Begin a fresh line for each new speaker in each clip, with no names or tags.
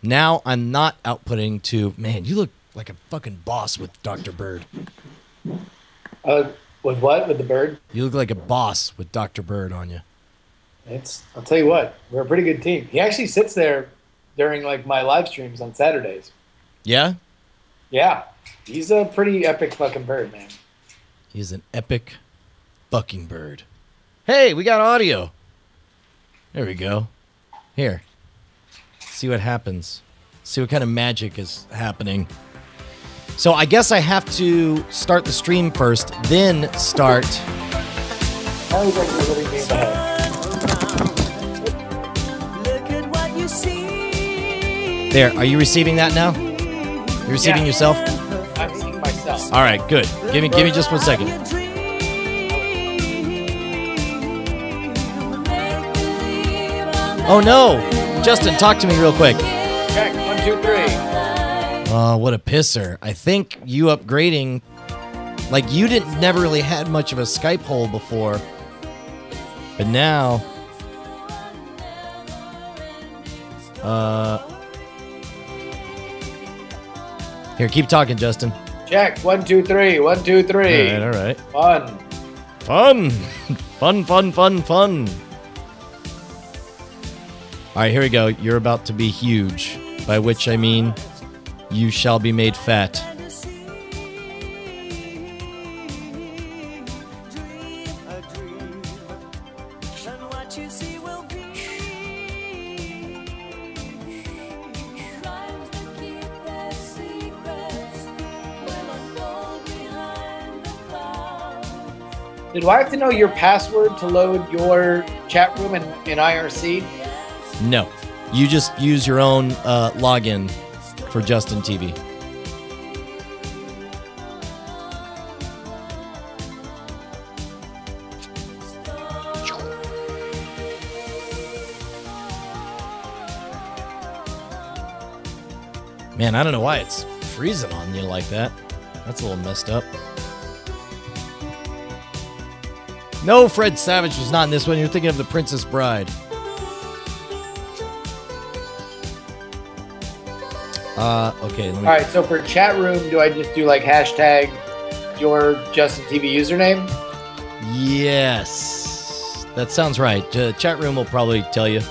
Now I'm not outputting to, man, you look like a fucking boss with Dr. Bird.
With what? With the bird?
You look like a boss with Dr. Bird on you.
I'll tell you what, we're a pretty good team. He actually sits there during like my live streams on Saturdays.
Yeah?
Yeah. He's a pretty epic fucking bird, man.
He's an epic fucking bird. Hey, we got audio. There we go. Here. See what happens. See what kind of magic is happening. So I guess I have to start the stream first, then start.
How is that living game ahead?
There, are you receiving that now? You're receiving yourself?
I'm seeing myself.
All right, good. Give me just 1 second. Oh no! Justin, talk to me real quick.
Check, 1, 2, 3.
Oh, what a pisser. I think you upgrading, like you never really had much of a Skype hole before. But now, here, keep talking, Justin.
Check, 1, 2, 3. 1, 2, 3.
All right.
Fun.
Fun. All right, here we go. You're about to be huge, by which I mean you shall be made fat.
Do I have to know your password to load your chat room in IRC?
No. You just use your own login for Justin TV. Man, I don't know why it's freezing on you like that. That's a little messed up. No, Fred Savage was not in this one. You're thinking of The Princess Bride. Okay.
All right, so for chat room, do I just do like hashtag your Justin TV username?
Yes. That sounds right. Chat room will probably tell you.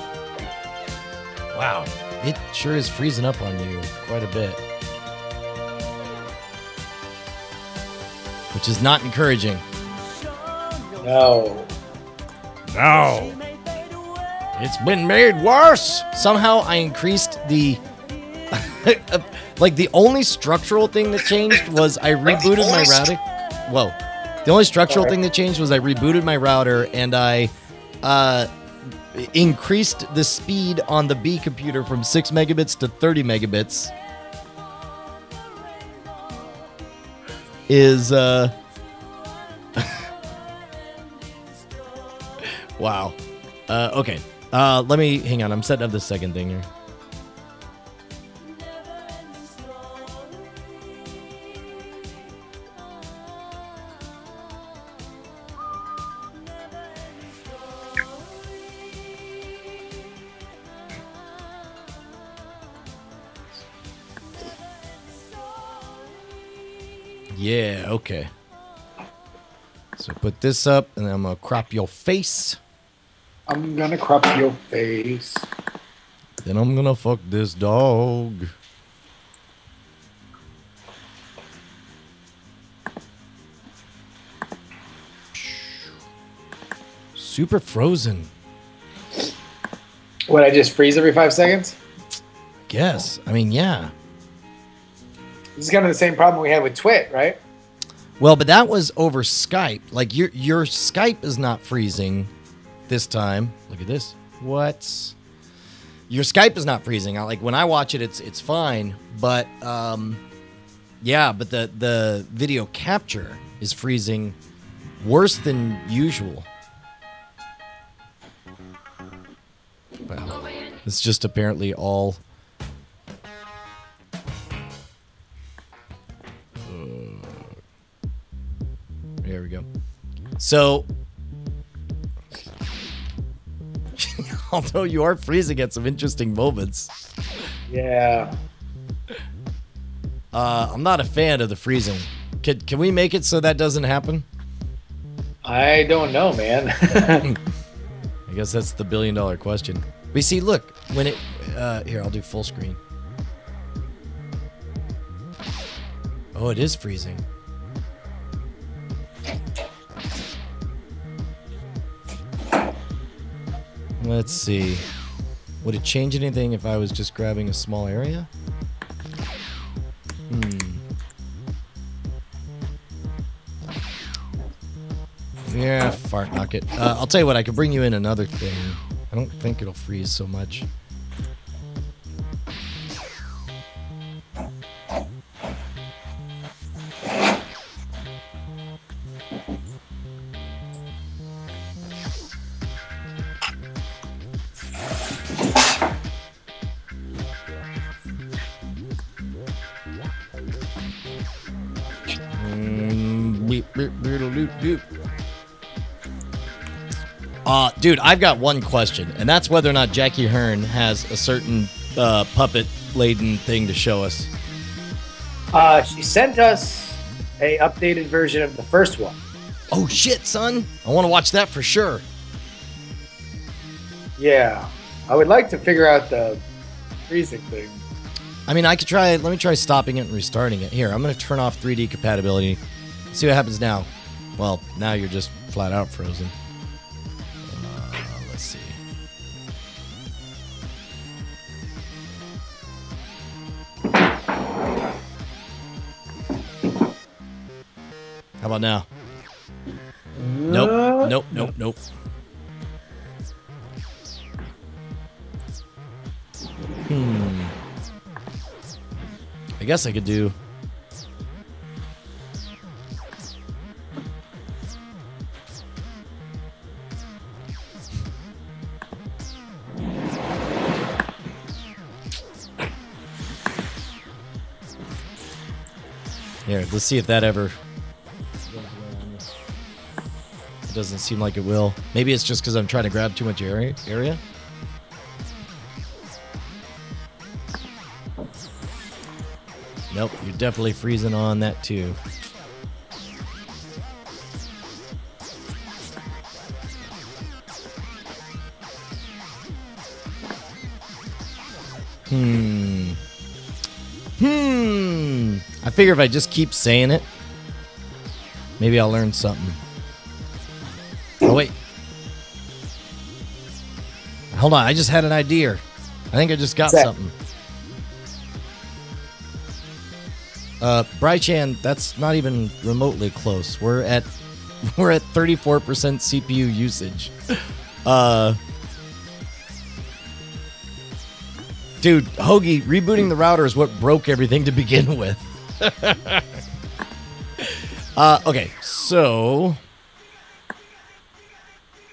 Wow. It sure is freezing up on you quite a bit. Which is not encouraging.
No.
It's been made worse. Somehow I increased the... like, the only structural thing that changed was I rebooted my router. Whoa. The only structural thing that changed was I rebooted my router and I increased the speed on the B computer from 6 megabits to 30 megabits. Is, wow. Okay. Let me, hang on. I'm setting up the second thing here. Yeah, okay. So put this up, and then I'm going to crop your face.
I'm going to crop your face.
Then I'm going to fuck this dog. Super frozen.
What, I just freeze every 5 seconds?
Guess. I mean, yeah.
This is kind of the same problem we had with Twit, right?
Well, but that was over Skype. Like, your Skype is not freezing this time. Look at this. What? Your Skype is not freezing. Like, when I watch it, it's fine. But, yeah, but the video capture is freezing worse than usual. Well, it's just apparently all... There we go. So, although you are freezing at some interesting moments,
Yeah.
I'm not a fan of the freezing. Can we make it so that doesn't happen?
I don't know, man.
I guess that's the billion-dollar question. We see, look, when it... here, I'll do full screen. Oh, it is freezing. Let's see. Would it change anything if I was just grabbing a small area? Yeah, fart knock it. I'll tell you what, I could bring you in another thing. I don't think it'll freeze so much. Dude, I've got one question, and that's whether or not Jackie Hearn has a certain puppet-laden thing to show us.
She sent us a updated version of the first one.
Oh, shit, son. I want to watch that for sure.
Yeah. I would like to figure out the freezing thing.
I mean, I could try... Let me try stopping it and restarting it. Here, I'm going to turn off 3D compatibility. See what happens now. Well, now you're just flat out frozen. Let's see. How about now? Nope. I guess I could do... Here, let's see if that ever... It doesn't seem like it will. Maybe it's just because I'm trying to grab too much area? Nope, you're definitely freezing on that too. I figure if I just keep saying it, maybe I'll learn something. Oh, wait. Hold on, I just had an idea. I think I just got something. Brychan, that's not even remotely close. We're at 34% CPU usage. Dude, Hoagie, rebooting the router is what broke everything to begin with. Okay, so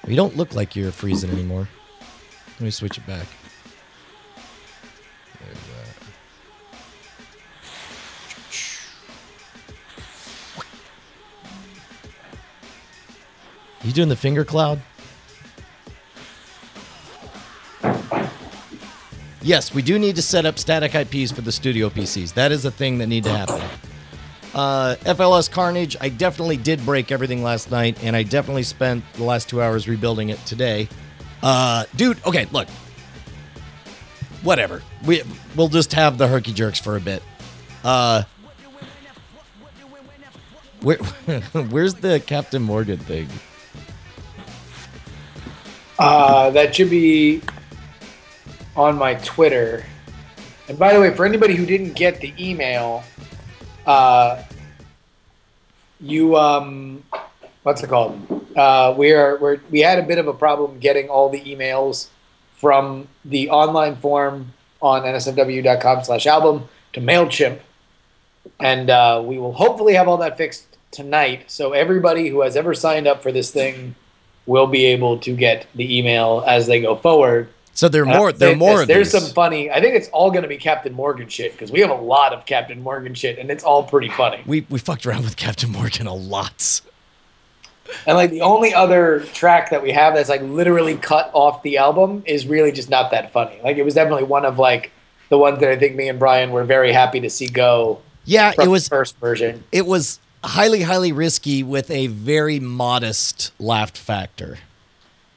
you don't look like you're freezing anymore. Let me switch it back. You doing the finger cloud? Yes, we do need to set up static IPs for the studio PCs. That is a thing that need to happen. FLS Carnage, I definitely did break everything last night, and I definitely spent the last 2 hours rebuilding it today. Dude, okay, look. Whatever. We'll just have the herky jerks for a bit. Where's the Captain Morgan thing?
That should be on my Twitter. And by the way, for anybody who didn't get the email, what's it called? We had a bit of a problem getting all the emails from the online form on nsfw.com/album to MailChimp. And we will hopefully have all that fixed tonight. So everybody who has ever signed up for this thing will be able to get the email as they go forward.
So there are more of these.
There's some funny. I think it's all going to be Captain Morgan shit because we have a lot of Captain Morgan shit, and it's all pretty funny.
We fucked around with Captain Morgan a lot.
And like the only other track that we have that's like literally cut off the album is really just not that funny. Like it was definitely one of like the ones that I think me and Brian were very happy to see go.
Yeah,
from
it was
the first version.
It was highly, highly risky with a very modest laugh factor.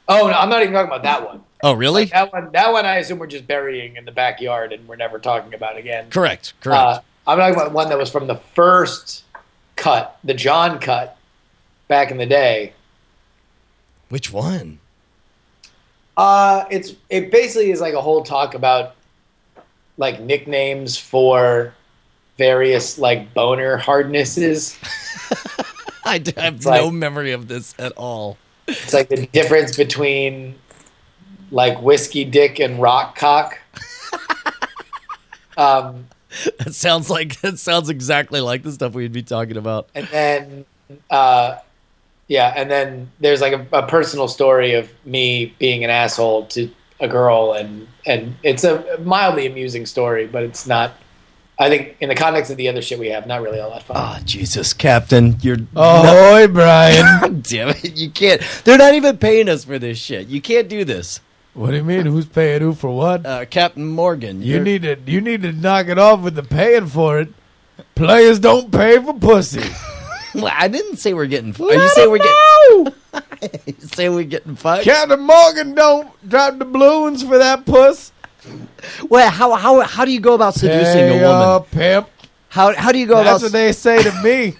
Oh no, I'm not even talking about that one.
Oh, really?
Like that one, I assume we're just burying in the backyard and we're never talking about again.
Correct.
I'm talking about one that was from the first cut, the John cut, back in the day.
Which one?
It basically is like a whole talk about like nicknames for various like boner hardnesses.
I have no memory of this at all.
It's like the difference between like whiskey dick and rock cock.
That sounds exactly like the stuff we'd be talking about.
And then and then there's like a personal story of me being an asshole to a girl, and it's a mildly amusing story, but it's not, I think, in the context of the other shit we have, not really all that fun.
Oh, Jesus, Captain.
Ahoy, Brian.
God damn it. You can't. They're not even paying us for this shit. You can't do this.
What do you mean? Who's paying who for what?
Captain Morgan.
You need to knock it off with the paying for it. Players don't pay for pussy.
Well, I didn't say we're getting. Are you saying we're getting? You say we're getting fucked?
Captain Morgan don't drop the balloons for that puss.
Well, how do you go about seducing a woman?
Pimp.
How do you go about?
That's what they say to me.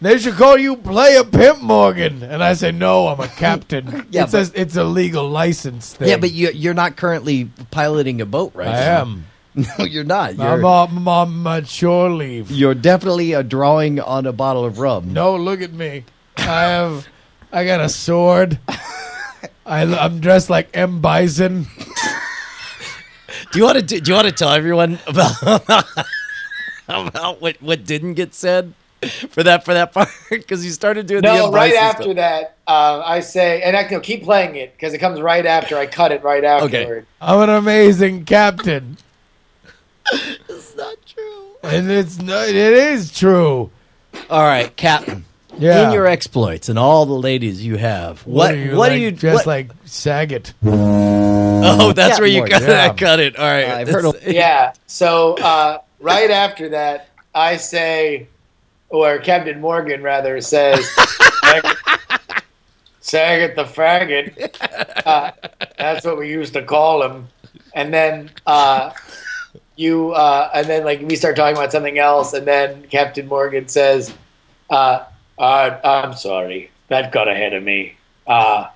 They should call you Player Pimp Morgan, and I say no. I'm a captain.
Yeah,
it's a legal license thing.
Yeah, but you're not currently piloting a boat, right?
I am.
No, you're not.
I'm on mature leave.
You're definitely drawing on a bottle of rum.
No, look at me. I got a sword. I'm dressed like M. Bison.
Do you want to tell everyone about what didn't get said for that part? Because you started doing the M. Bison
right after
stuff.
that, I say, and keep playing it because it comes right after. I cut it right afterward.
Okay.
I'm an amazing captain.
It's not true.
And it is true.
All right, Captain.
Yeah.
In your exploits and all the ladies you have, what do you
just like Saget?
Oh, that's where you cut it. All right,
I've
heard.
Yeah. So right after that, I say, or Captain Morgan rather says, Saget the faggot. That's what we used to call him. And then and then like we start talking about something else, and then Captain Morgan says, I'm sorry, that got ahead of me. I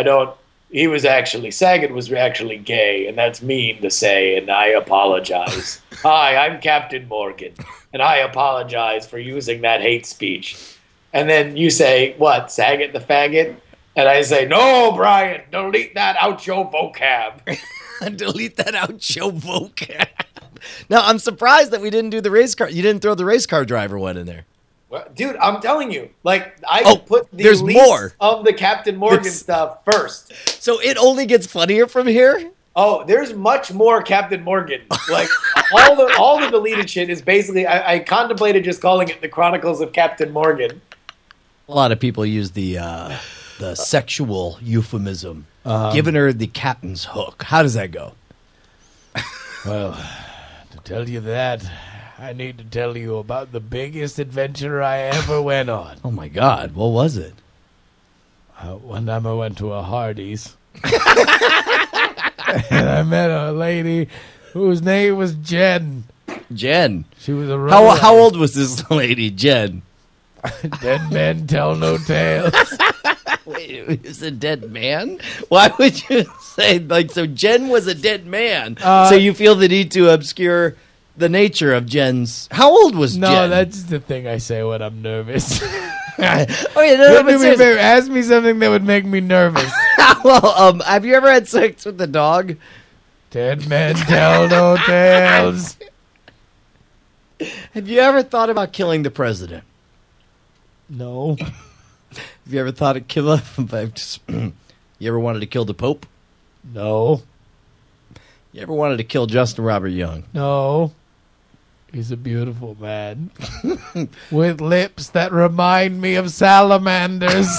don't. He was actually, Saget was actually gay, and that's mean to say, and I apologize. Hi, I'm Captain Morgan, and I apologize for using that hate speech. And then you say, what, Saget the faggot? And I say, no, Brian, delete that out your vocab.
Delete that out your vocab. Now, I'm surprised that we didn't do the race car. You didn't throw the race car driver one in there.
Well, dude, I'm telling you, like, I put the
there's
least
more
of the Captain Morgan stuff first.
So it only gets funnier from here?
Oh, there's much more Captain Morgan. Like, all the deleted shit is basically, I contemplated just calling it the Chronicles of Captain Morgan.
A lot of people use the sexual euphemism, giving her the captain's hook. How does that go?
Well, to tell you that, I need to tell you about the biggest adventure I ever went on.
Oh, my God. What was it?
One time I went to a Hardee's. And I met a lady whose name was Jen.
Jen.
She was a
how old was this lady, Jen?
Dead men tell no tales.
Wait, is a dead man? Why would you say, like, so Jen was a dead man, so you feel the need to obscure the nature of Jen's... How old was Jen?
No, that's the thing I say when I'm nervous.
Oh, yeah, no, but seriously.
Ask me something that would make me nervous.
Well, have you ever had sex with a dog?
Dead men tell no tales.
Have you ever thought about killing the president?
No.
Have you ever thought of killing... You ever wanted to kill the Pope?
No.
You ever wanted to kill Justin Robert Young?
No. He's a beautiful man. With lips that remind me of salamanders.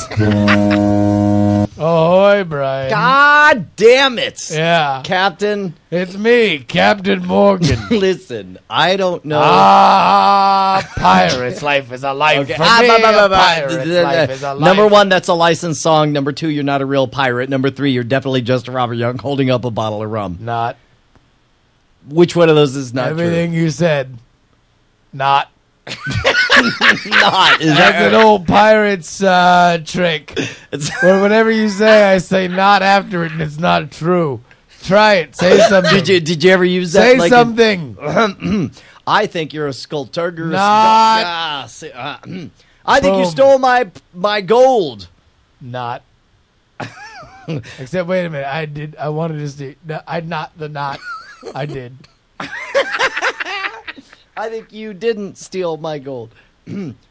Ahoy, Brian.
God damn it.
Yeah.
Captain.
It's me, Captain Morgan.
Listen, I don't know.
Pirate's life is a life
Okay.
for me. A pirate's life is a life.
Number one, that's a licensed song. Number two, you're not a real pirate. Number three, you're definitely just Robert Young holding up a bottle of rum.
Not.
Which one of those is not
Everything you said. Not.
Not.
That's an old pirate's trick. Well, whenever you say, I say not after it, and it's not true. Try it. Say something.
Did you ever use that?
Say
like
something.
I think you're a sculptor.
Not.
I think you
Boom.
stole my gold.
Not. Except, wait a minute. I did. I wanted to see. No, I not the not. I did.
I think you didn't steal my gold.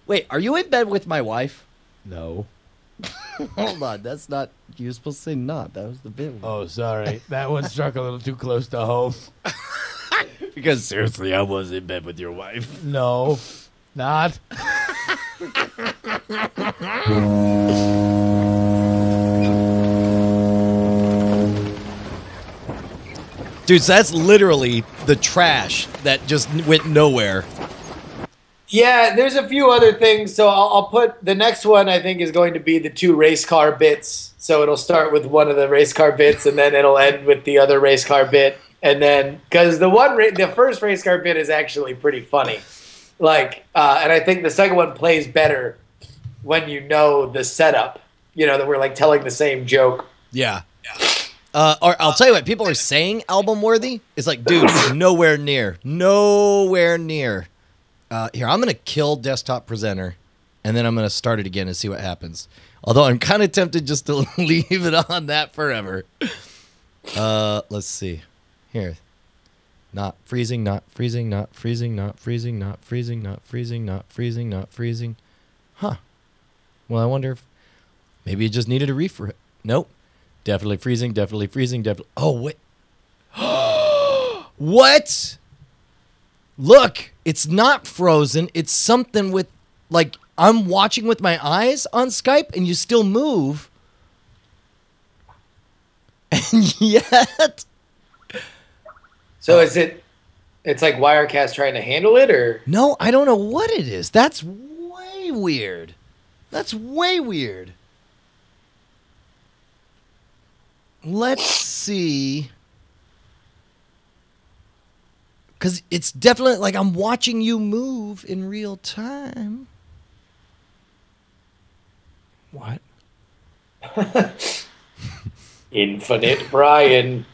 Wait, are you in bed with my wife?
No.
Hold on, that's not. You were supposed to say not. That was the bit.
Oh, sorry. That one struck a little too close to home.
Because seriously, I was in bed with your wife.
No. Not.
Dude, so that's literally the trash that just went nowhere.
Yeah, there's a few other things. So I'll put the next one. I think is going to be the 2 race car bits. So it'll start with one of the race car bits, and then it'll end with the other race car bit. And then because the first race car bit is actually pretty funny, like, and I think the second one plays better when you know the setup. You know that we're like telling the same joke.
Yeah. Or I'll tell you what, people are saying album worthy. It's like, dude, nowhere near. Nowhere near. Here, I'm going to kill Desktop Presenter, and then I'm going to start it again and see what happens. Although I'm kind of tempted just to leave it on that forever. Let's see. Here. Not freezing, not freezing, not freezing, not freezing, not freezing, not freezing, not freezing, not freezing. Huh. Well, I wonder if maybe it just needed a refresh. Nope. Definitely freezing, definitely freezing, definitely. Oh, wait. What? Look, it's not frozen. It's something with, like, I'm watching with my eyes on Skype and you still move. And yet.
So is it? It's like Wirecast trying to handle it, or
No, I don't know what it is. That's way weird. That's way weird. Let's see. Because it's definitely like I'm watching you move in real time. What?
Infinite Brian.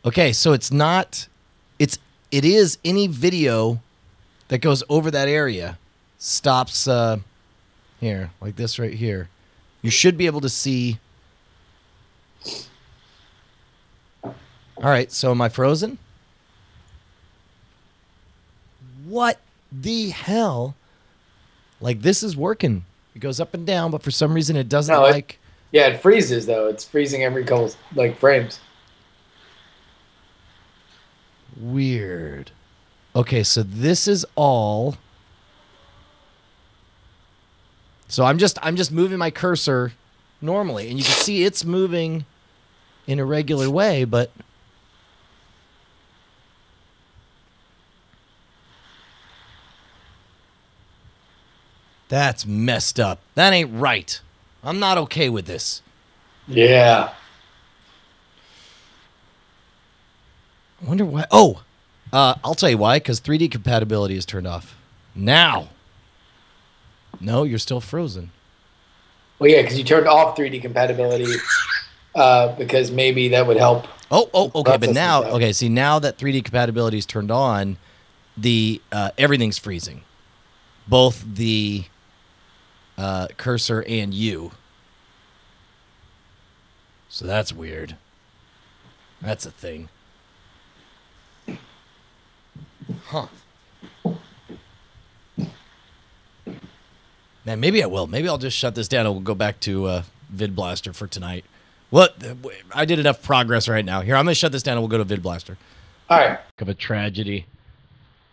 Okay, so it's not. It is any video that goes over that area stops here, like this right here. You should be able to see. All right, so am I frozen? What the hell? Like, this is working. It goes up and down, but for some reason it doesn't
Yeah, it freezes though. It's freezing every couple frames.
Weird. Okay, so this is all. So I'm just moving my cursor normally, and you can see it's moving in a regular way, but that's messed up. That ain't right. I'm not okay with this.
Yeah.
I wonder why. Oh, I'll tell you why. Because 3D compatibility is turned off. Now. No, you're still frozen.
Well, yeah, because you turned off 3D compatibility because maybe that would help.
Oh, okay. But now,
stuff.
okay. See, now that 3D compatibility is turned on, the everything's freezing, both the cursor and you. So that's weird. That's a thing. Huh. Man, maybe I will. Maybe I'll just shut this down and we'll go back to VidBlaster for tonight. What? I did enough progress right now. Here, I'm going to shut this down and we'll go to VidBlaster.
All right.
Of a tragedy.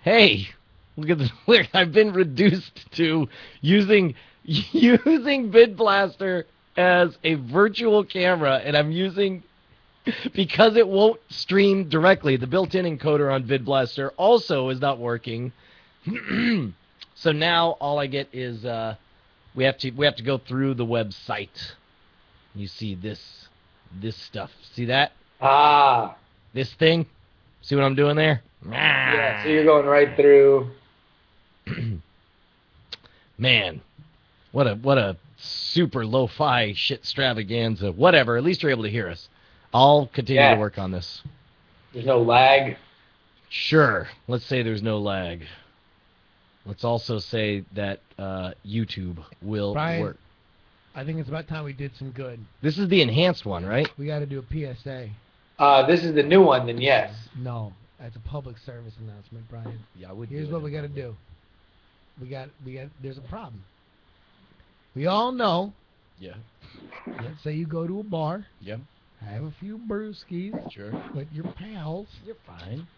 Hey, look at this. Look, I've been reduced to using VidBlaster as a virtual camera, and I'm using, because it won't stream directly, the built-in encoder on VidBlaster also is not working. So now all I get is we have to go through the website. You see this stuff. See that?
Ah.
This thing? See what I'm doing there?
Yeah, so you're going right through.
Man, what a super lo-fi shit extravaganza. Whatever, at least you're able to hear us. I'll continue to work on this.
There's no lag.
Sure. Let's say there's no lag. Let's also say that YouTube will work.
I think it's about time we did some good.
This is the enhanced one, right?
We got to do a PSA.
This is the new one, then yes.
No, that's a public service announcement, Brian.
Yeah, I would.
Here's what we got to do. We got. There's a problem. We all know.
Yeah.
Let's say you go to a bar.
Yeah.
Have a few brewskis.
Sure.
With your pals.
You're fine.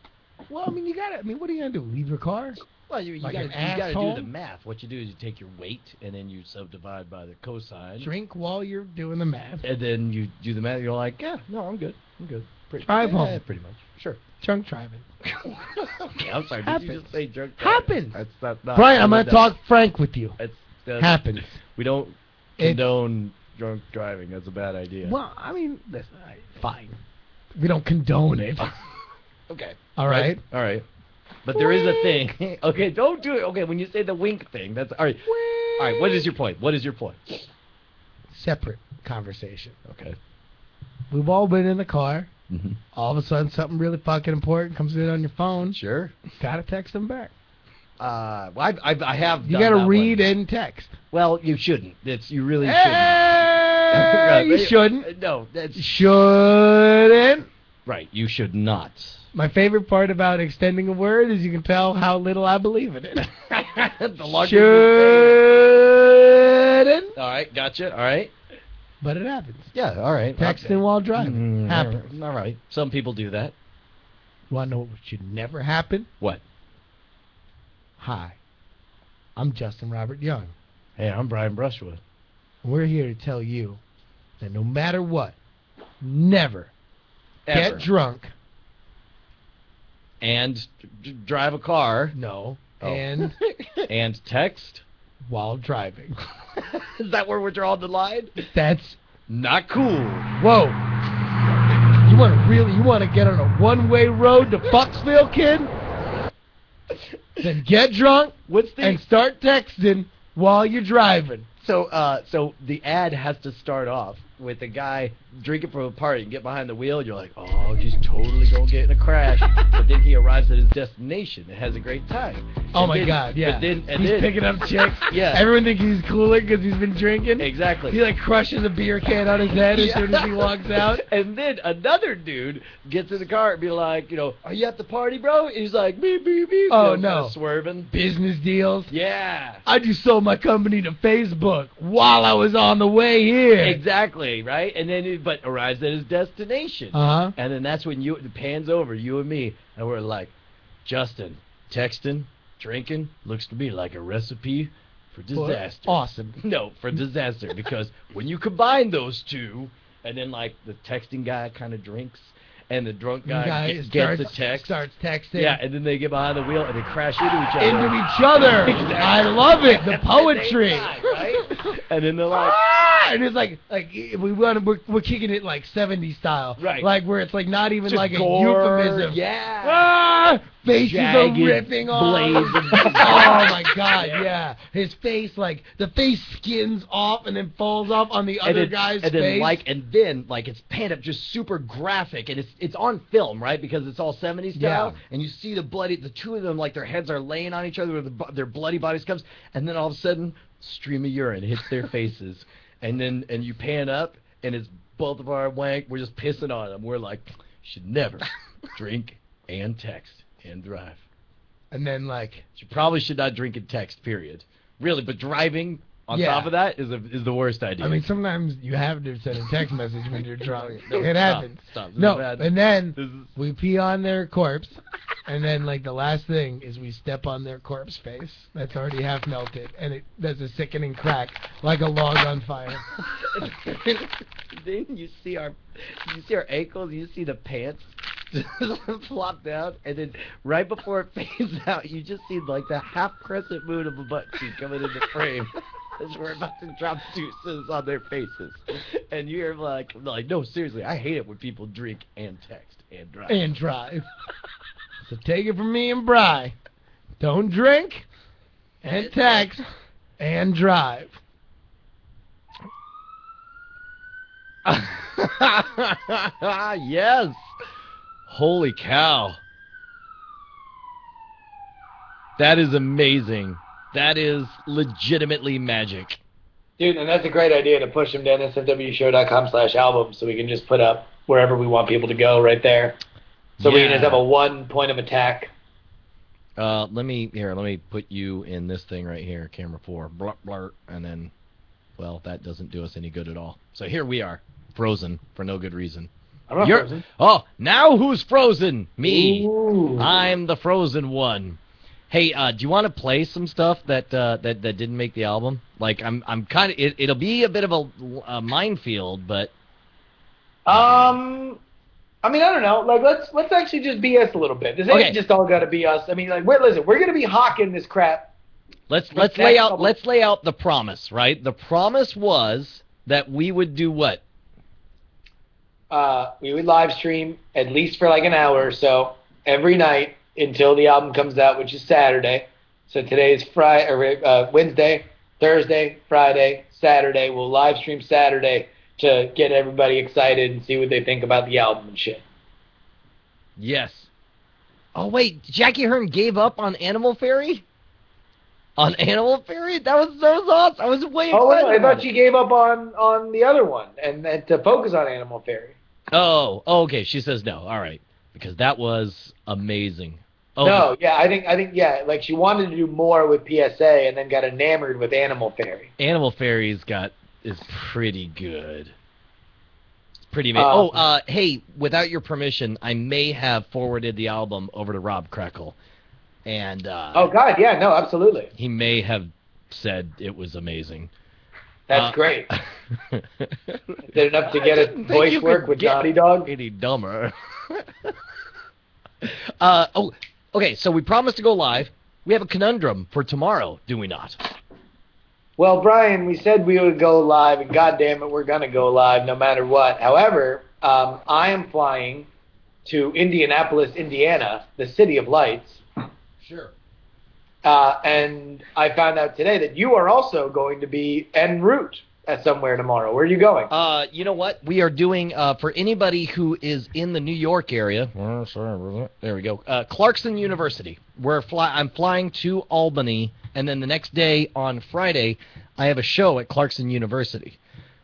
Well, I mean, you got to. I mean, what are you gonna do? Leave your car?
Well, you
Like
got to do the math. What you do is you take your weight and then you subdivide by the cosine.
Drink while you're doing the math.
And then you do the math. You're like, yeah, no, I'm good. I'm good.
Drive home.
Pretty much. Sure.
Drunk driving.
Okay, I'm sorry.
Happens.
Did you just say drunk driving?
Happens.
That's not.
Brian, I'm gonna talk frank with you. Happens.
We don't condone drunk driving. That's a bad idea.
Well, I mean, listen, fine. We don't condone it.
Okay.
All right.
All right. But there is a thing. Okay, don't do it. Okay, when you say the wink thing, that's all right. All right. What is your point? What is your point?
Separate conversation.
Okay.
We've all been in the car.
Mm-hmm.
All of a sudden, something really fucking important comes in on your phone.
Sure.
Gotta text them back.
Well, I have.
You gotta read and text.
Well, you shouldn't. You really
shouldn't. You shouldn't.
No,
shouldn't.
Right. You should not.
My favorite part about extending a word is you can tell how little I believe in it.
The longer
shouldn't.
All right, gotcha. All right.
But it happens.
Yeah, all right.
Texting while driving. Happens.
All right. Some people do that.
You want to know what should never happen?
What?
Hi. I'm Justin Robert Young.
Hey, I'm Brian Brushwood.
We're here to tell you that no matter what, never get drunk.
And drive a car.
No.
Oh.
And
and text
while driving.
Is that where we're drawing the line?
That's
not cool.
Whoa. You want to get on a one-way road to Bucksville, kid? Then get drunk and start texting while you're driving.
So the ad has to start off with a guy drinking from a party and get behind the wheel. You're like, oh, he's totally gonna get in a crash. But then he arrives at his destination and has a great time.
Oh my God, yeah.
But then,
he's picking up chicks.
Yeah.
Everyone thinks he's cooler because he's been drinking.
Exactly.
He like crushes a beer can on his head as soon as he walks out.
And then another dude gets in the car and be like, are you at the party, bro? And he's like, beep, beep, beep.
Oh no.
Swerving.
Business deals.
Yeah.
I just sold my company to Facebook while I was on the way here.
Exactly, right? And then but arrives at his destination.
Uh-huh.
And then that's when it pans over, you and me, and we're like, Justin, texting, drinking, looks to me like a recipe for disaster.
Awesome.
No, for disaster, because when you combine those two, and then like the texting guy kind of drinks, and the drunk guy gets a text.
Starts texting.
Yeah, and then they get behind the wheel and they crash into each other.
Exactly. I love it. The poetry.
Time, right? And then they're like,
and it's like we're kicking it like 70s style.
Right.
Like where it's like not even
just
like
gore,
a euphemism.
Yeah.
Faces
jagged
are ripping off.
blades of
Oh my God, yeah. His face, like the face skins off and then falls off on the other guy's face.
And then it's panned up just super graphic, and it's on film, right? Because it's all 70s style, and you see the two of them, like their heads are laying on each other, where their bloody bodies comes, and then all of a sudden, stream of urine hits their faces, and you pan up, and it's both of our wank. We're just pissing on them. We're like, should never drink and text and drive.
And then
you probably should not drink and text, period. Really, but driving on top of that is the worst idea.
I mean, sometimes you have to send a text message when you're drunk.
No,
it happens.
Stop.
No, and then we pee on their corpse. And then, like, the last thing is we step on their corpse face that's already half melted, and it does a sickening crack like a log on fire.
Then you see our ankles, you see the pants flop down, and then right before it fades out, you just see like the half crescent moon of a butt cheek coming into frame as we're about to drop deuces on their faces. And you're like, no, seriously, I hate it when people drink and text and drive.
And drive. So take it from me and Bri. Don't drink and text and drive.
Yes. Holy cow. That is amazing. That is legitimately magic.
Dude, and that's a great idea to push them to nsfwshow.com/album so we can just put up wherever we want people to go right there. So we can just have a one point of attack.
Let me put you in this thing right here, camera 4, blur, blur, and then, well, that doesn't do us any good at all. So here we are, frozen for no good reason.
I'm not frozen.
Oh, now who's frozen? Me.
Ooh.
I'm the frozen one. Hey, do you want to play some stuff that didn't make the album? Like, I'm kind of, it'll be a bit of a minefield, but.
I mean, I don't know. Like, let's actually just be us a little bit. This ain't just all got to be us. I mean, like, we're gonna be hawking this crap.
Let's lay out the promise, right? The promise was that we would do what?
We would live stream at least for like an hour or so every night until the album comes out, which is Saturday. So today is Wednesday, Thursday, Friday, Saturday. We'll live stream Saturday to get everybody excited and see what they think about the album and shit.
Yes. Oh, wait, Jackie Hearn gave up on Animal Fairy? On Animal Fairy? That was awesome. I was way excited.
Oh, I thought she gave up on the other one and to focus on Animal Fairy.
Oh, okay. She says no. All right. Because that was amazing. Oh,
no, yeah, I think, yeah, like she wanted to do more with PSA and then got enamored with Animal Fairy.
Animal Fairy's is pretty good. It's pretty amazing. Hey, without your permission, I may have forwarded the album over to Rob Krekel. And
oh God, yeah, no, absolutely.
He may have said it was amazing.
That's great. Is it enough to get a voice work with Naughty Dog?
Any dumber. Okay, so we promised to go live. We have a conundrum for tomorrow, do we not?
Well, Brian, we said we would go live, and goddamn it, we're going to go live no matter what. However, I am flying to Indianapolis, Indiana, the City of Lights.
Sure.
And I found out today that you are also going to be en route at somewhere tomorrow. Where are you going?
You know what? We are doing, for anybody who is in the New York area, there we go, Clarkson University. I'm flying to Albany, and then the next day on Friday, I have a show at Clarkson University.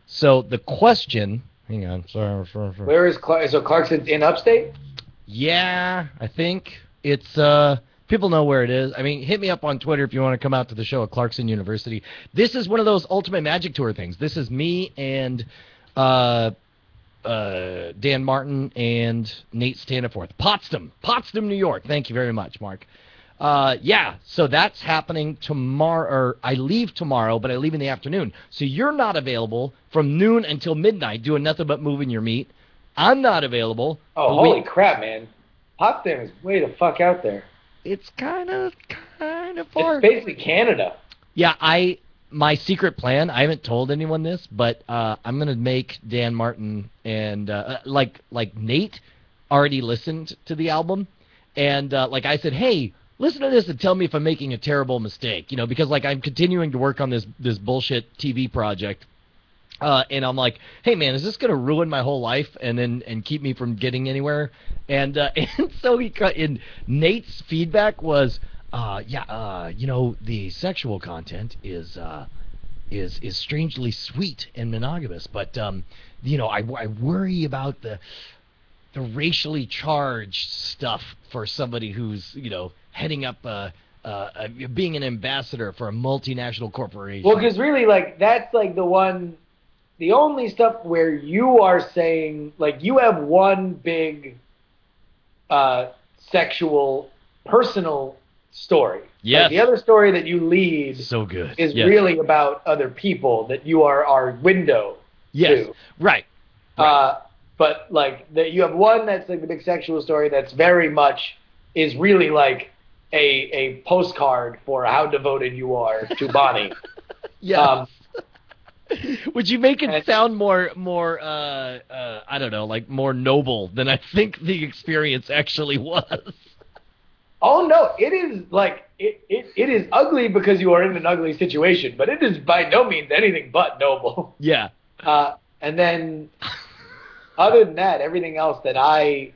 So the question, hang on, sorry.
Where is Clarkson? So Clarkson's in upstate?
Yeah, I think it's, people know where it is. I mean, hit me up on Twitter if you want to come out to the show at Clarkson University. This is one of those Ultimate Magic Tour things. This is me and Dan Martin and Nate Staniforth. Potsdam, New York. Thank you very much, Mark. Yeah, so that's happening tomorrow. Or I leave tomorrow, but I leave in the afternoon. So you're not available from noon until midnight doing nothing but moving your meat. I'm not available.
Oh, holy crap, man. Potsdam is way the fuck out there.
It's kind of far.
It's basically Canada.
Yeah, my secret plan, I haven't told anyone this, but I'm going to make Dan Martin and, like Nate already listened to the album. And, like I said, hey, listen to this and tell me if I'm making a terrible mistake, because, like, I'm continuing to work on this bullshit TV project. And I'm like, hey, man, is this going to ruin my whole life and keep me from getting anywhere? And so Nate's feedback was, the sexual content is strangely sweet and monogamous, but I worry about the racially charged stuff for somebody who's heading up being an ambassador for a multinational corporation.
Well, because really, like, that's like the only stuff where you are saying, like, you have one big sexual personal story.
Yes.
Like the other story that you lead
So good.
is
Yes.
really about other people that you are our window
Yes.
to.
Right.
But like that, you have one that's like the big sexual story that's very much is really like a postcard for how devoted you are to Bonnie.
Yes. Would you make it
and-
sound more I don't know, like more noble than I think the experience actually was?
Oh no, it is like it is ugly because you are in an ugly situation, but it is by no means anything but noble.
Yeah.
And then other than that, everything else that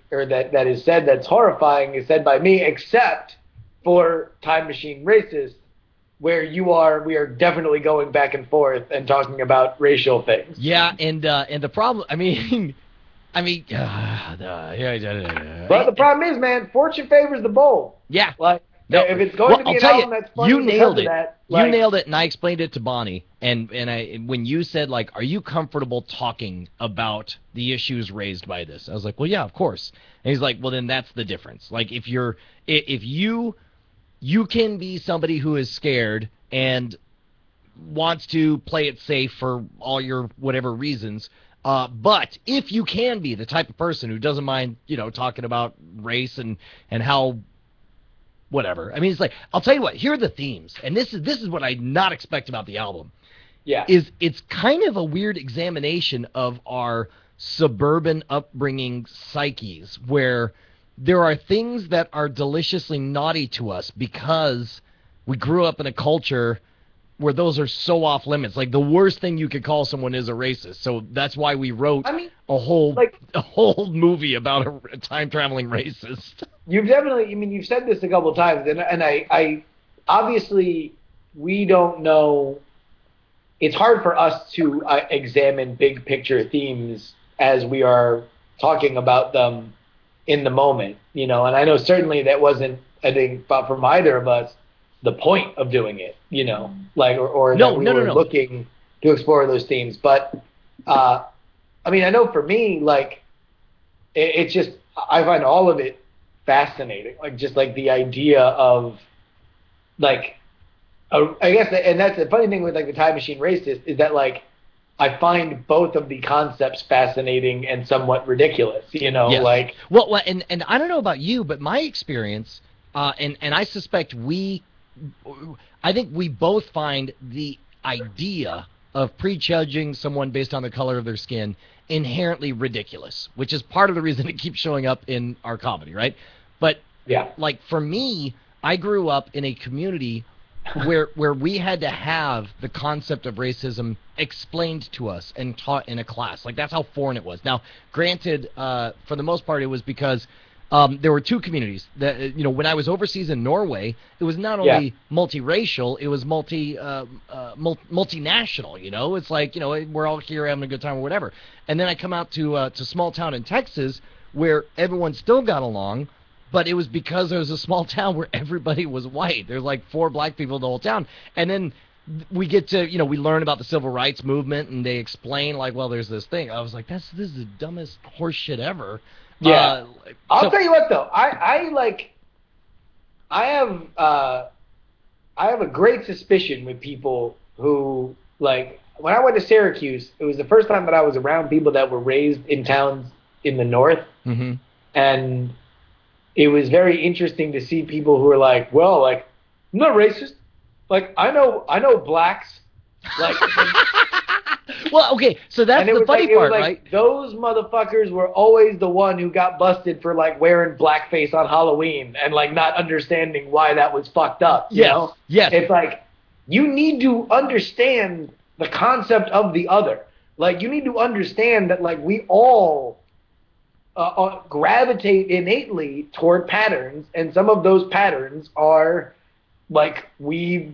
that is said that's horrifying is said by me, except for Time Machine Racist, where we are definitely going back and forth and talking about racial things.
Yeah, and the problem,
But
but
the problem is, man, fortune favors the bold.
Yeah.
Like,
No.
if it's going to be
I'll
an
tell
album
you,
that's funny
you
because
nailed
of
it.
that,
You nailed it, and I explained it to Bonnie. And when you said, like, are you comfortable talking about the issues raised by this? I was like, well, yeah, of course. And he's like, well, then that's the difference. Like, if you can be somebody who is scared and wants to play it safe for all your whatever reasons, but if you can be the type of person who doesn't mind, talking about race and how whatever. I mean, it's like, I'll tell you what, here are the themes. And this is what I not expect about the album.
Yeah.
It's kind of a weird examination of our suburban upbringing psyches, where there are things that are deliciously naughty to us because we grew up in a culture where those are so off limits. Like, the worst thing you could call someone is a racist. So that's why we wrote a whole movie about a time-traveling racist.
You've definitely, you've said this a couple of times, and I obviously, we don't know. It's hard for us to examine big picture themes as we are talking about them in the moment, and I know certainly that wasn't, I think, from either of us, the point of doing it, like, or that we were looking to explore those themes. But, I know for me, like, it's just, I find all of it fascinating. Like, just like the idea of, like, I guess, and that's the funny thing with like the Time Machine Racist is that, like, I find both of the concepts fascinating and somewhat ridiculous, yes. Like,
well, and I don't know about you, but my experience, and I suspect I think we both find the idea of prejudging someone based on the color of their skin inherently ridiculous, which is part of the reason it keeps showing up in our comedy, right? But
yeah,
like, for me, I grew up in a community where we had to have the concept of racism explained to us and taught in a class. Like, that's how foreign it was. Now, granted, for the most part, it was because there were two communities. That, when I was overseas in Norway, it was not only multiracial, it was multinational. It's like, we're all here having a good time or whatever. And then I come out to small town in Texas where everyone still got along, but it was because there was a small town where everybody was white. There's like 4 black people in the whole town. And then we get to, we learn about the civil rights movement, and they explain, like, well, there's this thing. I was like, this is the dumbest horse shit ever.
Yeah. I'll tell you what, though. I have a great suspicion with people who, like, when I went to Syracuse, it was the first time that I was around people that were raised in towns in the north.
Mm-hmm.
And it was very interesting to see people who were like, well, like, I'm not racist. Like, I know blacks. Like,
well, okay, so that's the funny part, right?
Those motherfuckers were always the one who got busted for, like, wearing blackface on Halloween and, like, not understanding why that was fucked up. You know?
Yes.
It's like, you need to understand the concept of the other. Like, you need to understand that, like, we all gravitate innately toward patterns, and some of those patterns are, like, we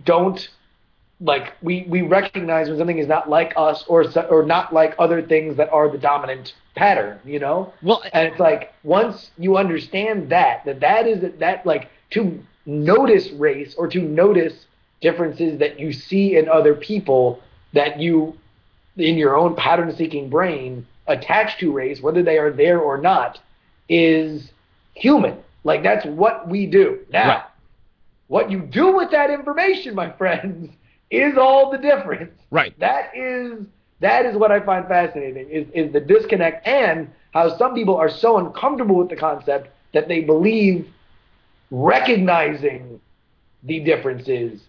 recognize when something is not like us or not like other things that are the dominant pattern, Well, and it's like, once you understand that like, to notice race or to notice differences that you see in other people that you, in your own pattern-seeking brain, attach to race, whether they are there or not, is human. Like, that's what we do. Now,
Right.
what you do with that information, my friends, is all the difference.
Right.
That is what I find fascinating, is the disconnect, and how some people are so uncomfortable with the concept that they believe recognizing the differences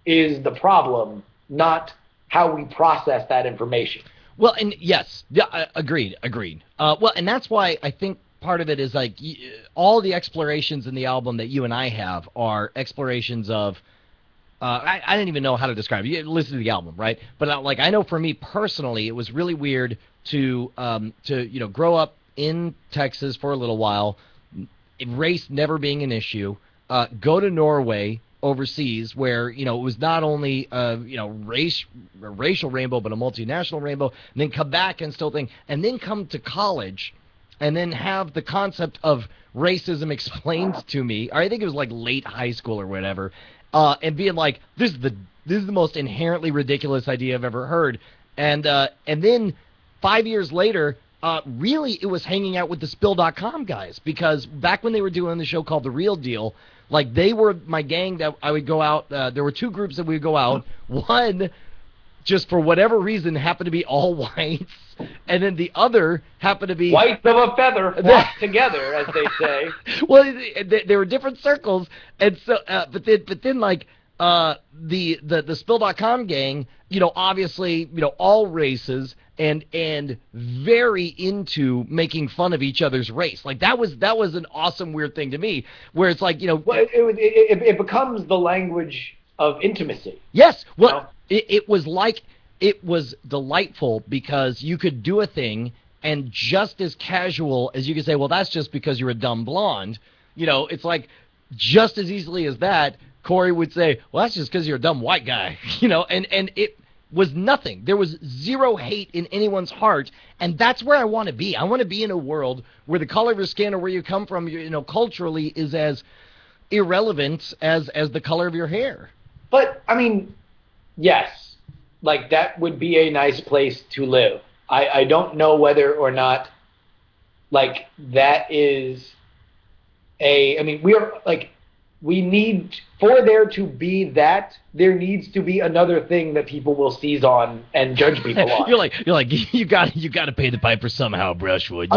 is the problem, not how we process that information.
Well, and yes, yeah, agreed. Well, and that's why I think part of it is like all the explorations in the album that you and I have are explorations of. I didn't even know how to describe it. You listen to the album, right? But I know for me personally, it was really weird to grow up in Texas for a little while, race never being an issue, go to Norway overseas where it was not only a racial rainbow but a multinational rainbow, and then come back and still think, and then come to college and then have the concept of racism explained to me, or I think it was like late high school or whatever, and being like, this is the most inherently ridiculous idea I've ever heard, and then 5 years later, really it was hanging out with the Spill.com guys, because back when they were doing the show called The Real Deal, like, they were my gang that I would go out. There were two groups that we would go out. One, just for whatever reason, happened to be all whites, and then the other happened to be
Whites of a feather flock together, as they say.
Well, they were different circles, and so but then like the Spill.com gang, obviously, all races and very into making fun of each other's race. Like, that was an awesome weird thing to me, where it's like,
Well, it becomes the language of intimacy.
Yes. Well, it was delightful because you could do a thing, and just as casual as you could say, well, that's just because you're a dumb blonde, it's like, just as easily as that, Corey would say, well, that's just because you're a dumb white guy, and it was nothing. There was zero hate in anyone's heart, and that's where I want to be. I want to be in a world where the color of your skin or where you come from, culturally, is as irrelevant as the color of your hair.
But, I mean, yes, like, that would be a nice place to live. I don't know whether or not, like, that is we need, for there to be that, there needs to be another thing that people will seize on and judge people on.
You're like you got to pay the piper somehow, Brushwood.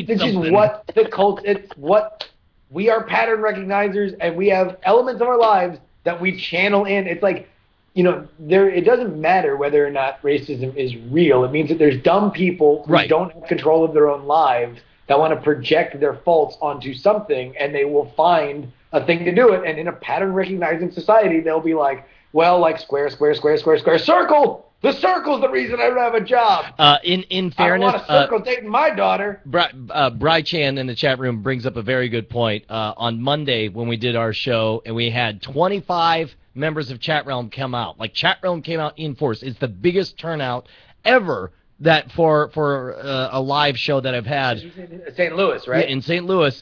This is what the cult. It's what we are, pattern recognizers, and we have elements of our lives that we channel in. It's like, it doesn't matter whether or not racism is real. It means that there's dumb people who don't have control of their own lives that want to project their faults onto something, and they will find a thing to do it. And in a pattern recognizing society, they'll be like, well, like square, circle. The circle's the reason I don't have a job.
In fairness,
I want a circle dating my daughter.
Bry Chan in the chat room brings up a very good point. On Monday, when we did our show, and we had 25 members of Chat Realm come out. Like, Chat Realm came out in force. It's the biggest turnout ever that for a live show that I've had.
St. Louis, right?
Yeah, in St. Louis,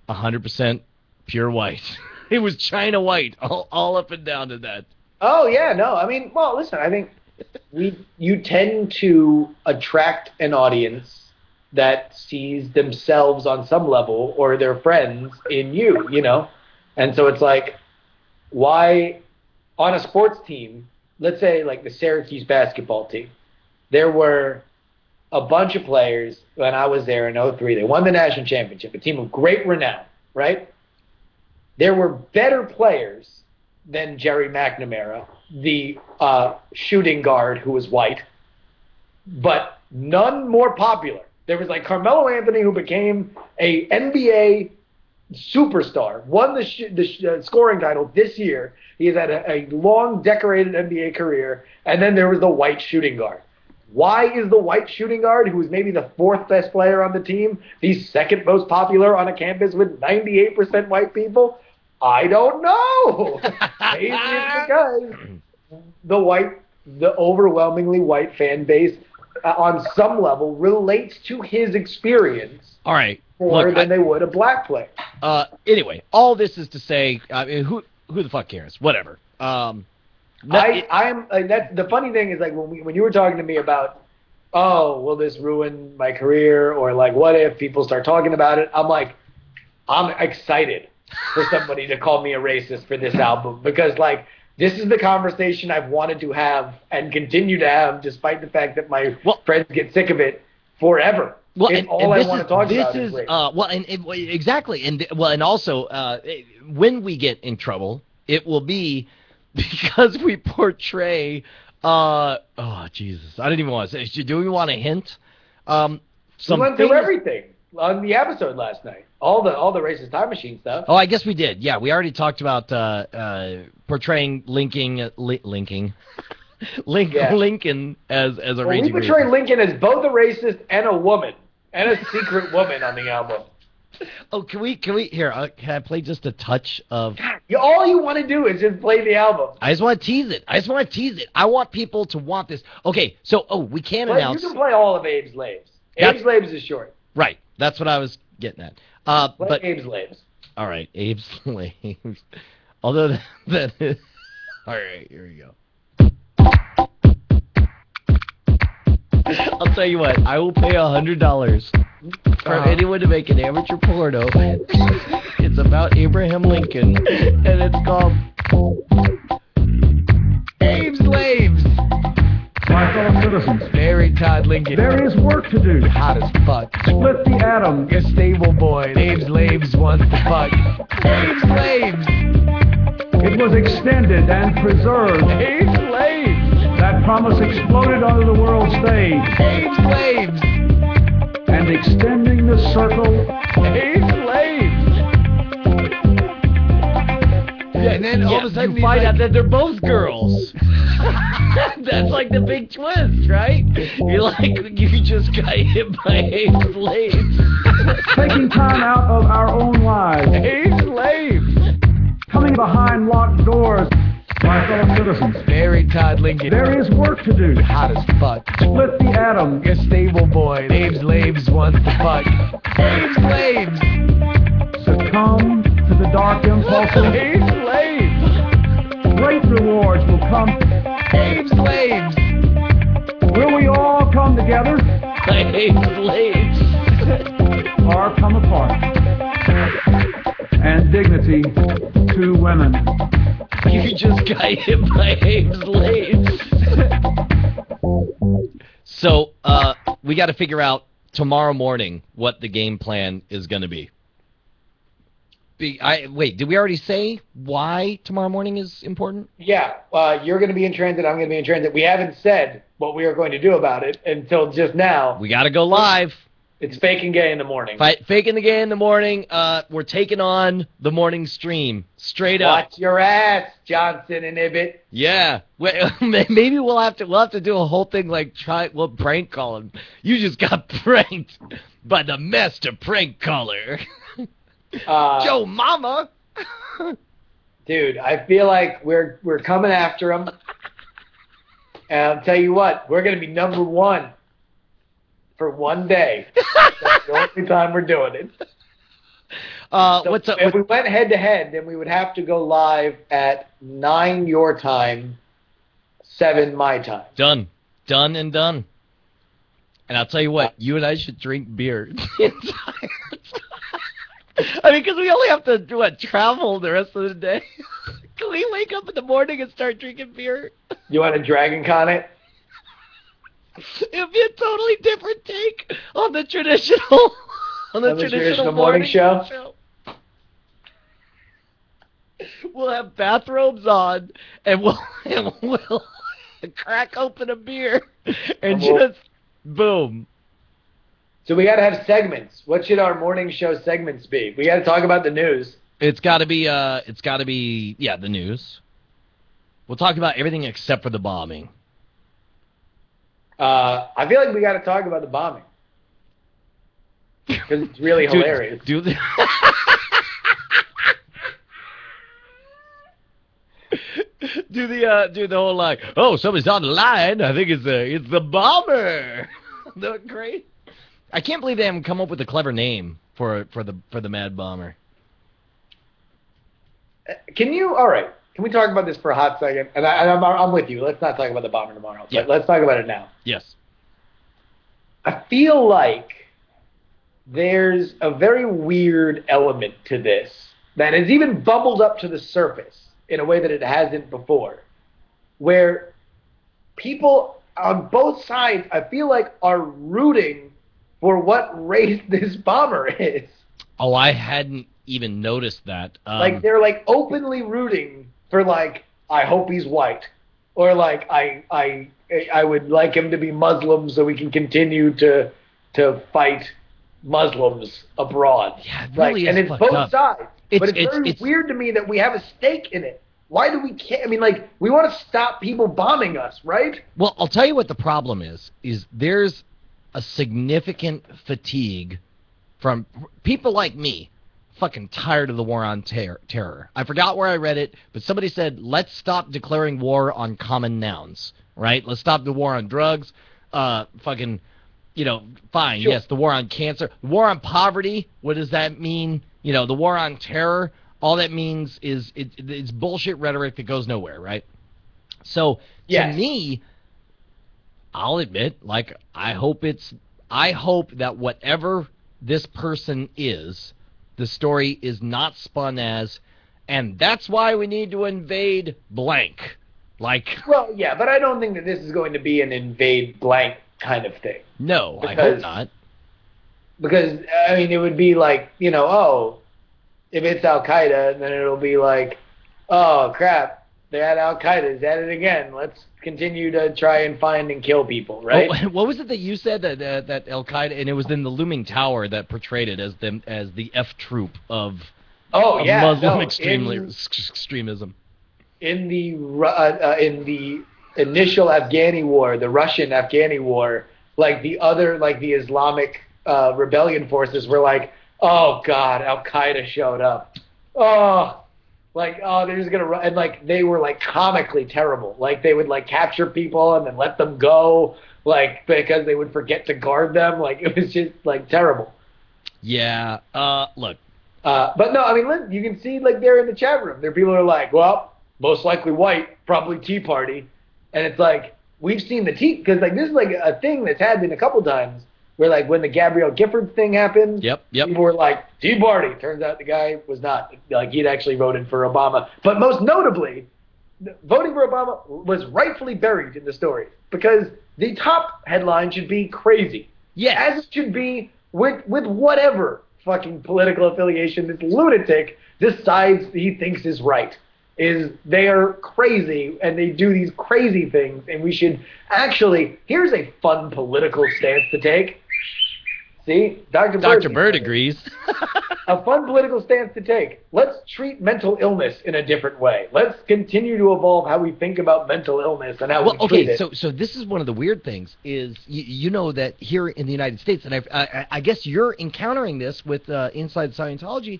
100% pure white. It was China white, all up and down to that.
Oh, yeah, no. I mean, well, listen, I think you tend to attract an audience that sees themselves on some level, or their friends in you, And so it's like, why, on a sports team, let's say like the Syracuse basketball team, there were a bunch of players when I was there in 2003. They won the national championship, a team of great renown, right? There were better players than Jerry McNamara, the shooting guard who was white, but none more popular. There was like Carmelo Anthony, who became a NBA superstar, won the scoring title this year. He has had a long, decorated NBA career, and then there was the white shooting guard. Why is the white shooting guard, who is maybe the fourth best player on the team, the second most popular on a campus with 98% white people? I don't know. Maybe it's because the overwhelmingly white fan base, on some level, relates to his experience.
All right.
More than they would a black player.
Anyway, all this is to say, who the fuck cares? Whatever.
That's the funny thing is, like, when you were talking to me about, oh, will this ruin my career, or like, what if people start talking about it? I'm like, I'm excited for somebody to call me a racist for this album because, like, this is the conversation I've wanted to have and continue to have, despite the fact that my friends get sick of it forever.
Well,
it's all I want to talk about is race.
Exactly, and also when we get in trouble, it will be because we portray. Jesus, I didn't even want to say. Do we want to hint?
We went through everything on the episode last night. All the racist time machine stuff.
Oh, I guess we did. Yeah, we already talked about portraying Lincoln as a racist.
We portray Lincoln as both a racist and a woman, and a secret woman on the album.
Oh, can we here? Can I play just a touch of?
All you want to do is just play the album.
I just want to tease it. I want people to want this. Okay, so we can announce.
You can play all of Abe's Laves. Abe's Laves is short.
Right, that's what I was getting at. But
Abe's Laves.
All right, Abe's Laves. Although that is. All right, here we go. I'll tell you what. I will pay $100 for anyone to make an amateur porno. It's about Abraham Lincoln, and it's called Abe's Laves.
My fellow citizens,
Mary Todd Lincoln.
there is work to do.
Hot as fuck.
Split the atom.
A stable boy. Abe's Laves wants to fuck. Abe's Laves.
It was extended and preserved.
Abe's Laves.
That promise exploded onto the world stage.
Abe's Laves.
And extending the circle.
Abe's Laves. Yeah, and then all of a sudden
you find out that they're both girls. That's like the big twist, right? You're like, you just got hit by Abe's Laves.
Taking time out of our own lives.
Abe's Laves.
Coming behind locked doors. My fellow citizens,
Mary Todd Lincoln.
there is work to do.
Hot as fuck.
Split the atom.
A stable boy. Abe's Laves wants to fuck. Abe's Laves.
Succumb to the dark impulses.
Abe's Laves.
Great rewards will come.
Abe's Laves.
Will we all come together
Abe's Laves.
or come apart? And dignity to women.
You just got hit by Abe's Laves. So, we got to figure out tomorrow morning what the game plan is going to be. Wait, did we already say why tomorrow morning is important?
Yeah, you're going to be in transit. I'm going to be in transit. We haven't said what we are going to do about it until just now.
We got to go live.
It's Faking Gay in the morning.
Faking the Gay in the morning. We're taking on the morning stream. Straight up.
Watch your ass, Johnson and Ibbett.
Yeah. Maybe we'll have to do a whole thing like we'll prank call him. You just got pranked by the master prank caller. Joe Mama.
Dude, I feel like we're coming after him. And I'll tell you what, we're going to be number one for one day. That's the only time we're doing it. If we went head to head, then we would have to go live at 9 your time, 7 my time.
Done and done. And I'll tell you what, you and I should drink beer the entire time. I mean, because we only have to travel the rest of the day. Can we wake up in the morning and start drinking beer?
You want to Dragon Con it?
It'd be a totally different take on the traditional
morning show.
We'll have bathrobes on, and we'll crack open a beer, and just boom.
So we got to have segments. What should our morning show segments be? We got to talk about the news.
It's got to be the news. We'll talk about everything except for the bombing.
I feel like we got to talk about the bombing because it's really hilarious.
Do the whole like, oh, somebody's on the line. I think it's the bomber. Look great. I can't believe they haven't come up with a clever name for the Mad Bomber.
All right. Can we talk about this for a hot second? And I'm with you. Let's not talk about the bomber tomorrow.
Yeah.
But let's talk about it now.
Yes.
I feel like there's a very weird element to this that has even bubbled up to the surface in a way that it hasn't before, where people on both sides, I feel like, are rooting for what race this bomber is.
Oh, I hadn't even noticed that.
Like, they're like openly rooting for, like, I hope he's white, or like I would like him to be Muslim so we can continue to fight Muslims abroad.
Yeah, it really is
and it's
fucked
both
up.
sides. But it's
It's-
very weird to me that we have a stake in it. Why do we care? I mean, like, we want to stop people bombing us, right?
Well, I'll tell you what the problem is there's a significant fatigue from people like me, fucking tired of the war on terror. I forgot where I read it, but somebody said, let's stop declaring war on common nouns, right? Let's stop the war on drugs, fine,
Sure.
yes, the war on cancer, the war on poverty, what does that mean? The war on terror, all that means is it's bullshit rhetoric that goes nowhere, right? So,
Yes.
to me, I'll admit, like, I hope that whatever this person is, the story is not spun as, and that's why we need to invade blank. Like,
Well, yeah, but I don't think that this is going to be an invade blank kind of thing.
no, I hope
Because-
not.
Because, I mean, it would be like, if it's Al-Qaeda, then it'll be like, oh, crap, they're at Al-Qaeda's at it again. Let's continue to try and find and kill people, right?
Oh, what was it that you said that Al Qaeda, and it was in the Looming Tower that portrayed it as the F troop of Muslim extremism.
In the initial Afghani war, the Russian Afghani war, like the Islamic rebellion forces were like, oh God, Al-Qaeda showed up. They're just gonna run, and like they were like comically terrible. Like they would like capture people and then let them go, like because they would forget to guard them. Like it was just like terrible.
Yeah. Look.
But no, I mean, you can see like they're in the chat room. There are people who are like, well, most likely white, probably Tea Party, and it's like we've seen the tea because like this is like a thing that's happened a couple times where like when the Gabrielle Giffords thing happened,
Yep.
people were like Tea Party. Turns out the guy was not, like he'd actually voted for Obama. But most notably, voting for Obama was rightfully buried in the story because the top headline should be crazy.
Yes.
As it should be with whatever fucking political affiliation this lunatic decides he thinks is right. Is they are crazy and they do these crazy things, and we should actually, here's a fun political stance to take. See, Dr.
Bird agrees.
A fun political stance to take. Let's treat mental illness in a different way. Let's continue to evolve how we think about mental illness and how we treat it.
So this is one of the weird things is you know that here in the United States, and I guess you're encountering this with Inside Scientology.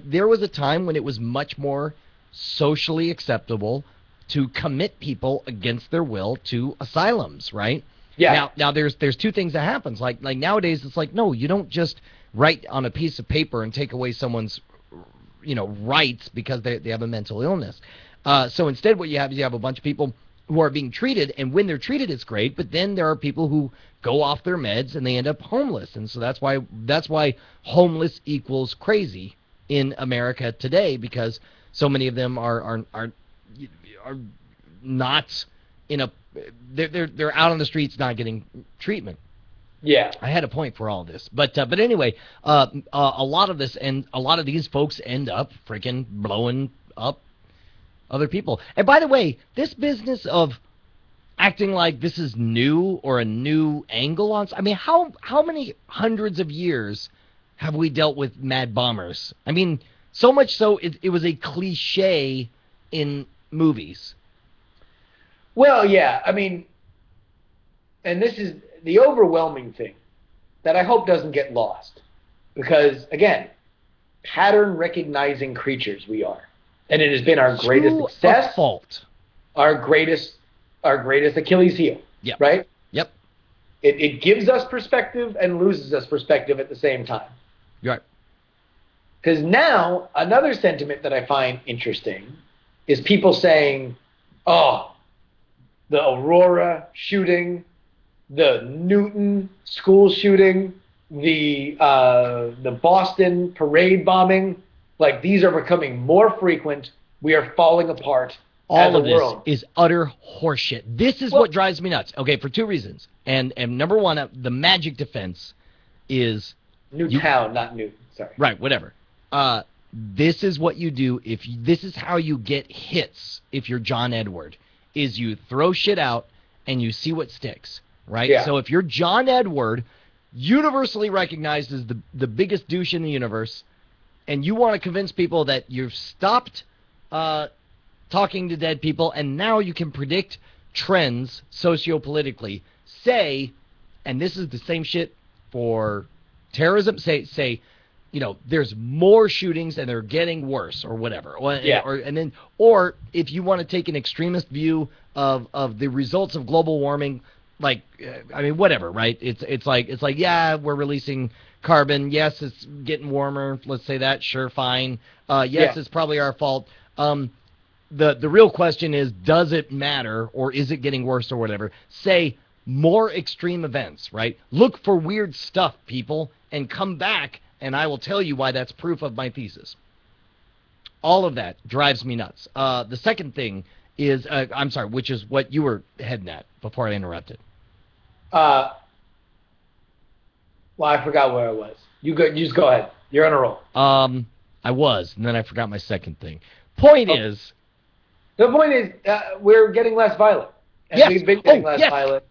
There was a time when it was much more socially acceptable to commit people against their will to asylums, right?
Yeah.
Now there's two things that happens. Like nowadays, it's like, no, you don't just write on a piece of paper and take away someone's rights because they have a mental illness. So instead, what you have is you have a bunch of people who are being treated, and when they're treated, it's great. But then there are people who go off their meds and they end up homeless, and so that's why homeless equals crazy in America today, because so many of them are not in a they're out on the streets not getting treatment.
Yeah.
I had a point for all of this, but anyway, a lot of this and a lot of these folks end up freaking blowing up other people. And by the way, this business of acting like this is new or a new angle on, I mean, how many hundreds of years have we dealt with mad bombers? I mean, so much so it was a cliche in movies.
Well, yeah, I mean, and this is the overwhelming thing that I hope doesn't get lost. Because, again, pattern recognizing creatures we are. And it has been our greatest
To
success,
a fault.
our greatest Achilles heel.
Yep.
Right?
Yep.
It gives us perspective and loses us perspective at the same time.
You're right.
Because now, another sentiment that I find interesting is people saying, oh, the Aurora shooting, the Newton school shooting, the Boston parade bombing, like these are becoming more frequent. We are falling apart.
All of
as a
this
world.
is utter horseshit. This is what drives me nuts. Okay, for two reasons. And number one, the magic defense is
Newtown, not Newton. Sorry.
right. Whatever. This is what you do this is how you get hits. If you're John Edward, is you throw shit out and you see what sticks. Right.
Yeah.
So if you're John Edward, universally recognized as the biggest douche in the universe, and you want to convince people that you've stopped talking to dead people, and now you can predict trends sociopolitically. Say, and this is the same shit for terrorism, say, there's more shootings and they're getting worse or whatever. Or if you want to take an extremist view of the results of global warming, whatever, right? It's like, yeah, we're releasing carbon. Yes, it's getting warmer. Let's say that. Sure, fine. It's probably our fault. The real question is, does it matter, or is it getting worse or whatever? Say more extreme events, right? Look for weird stuff, people, and come back, and I will tell you why that's proof of my thesis. All of that drives me nuts. The second thing is, I'm sorry, which is what you were heading at before I interrupted.
Well, I forgot where I was. You just go ahead. You're on a roll.
I was, and then I forgot my second thing. Point is...
The point is, we're getting less violent. And
yes.
We've been getting less violent.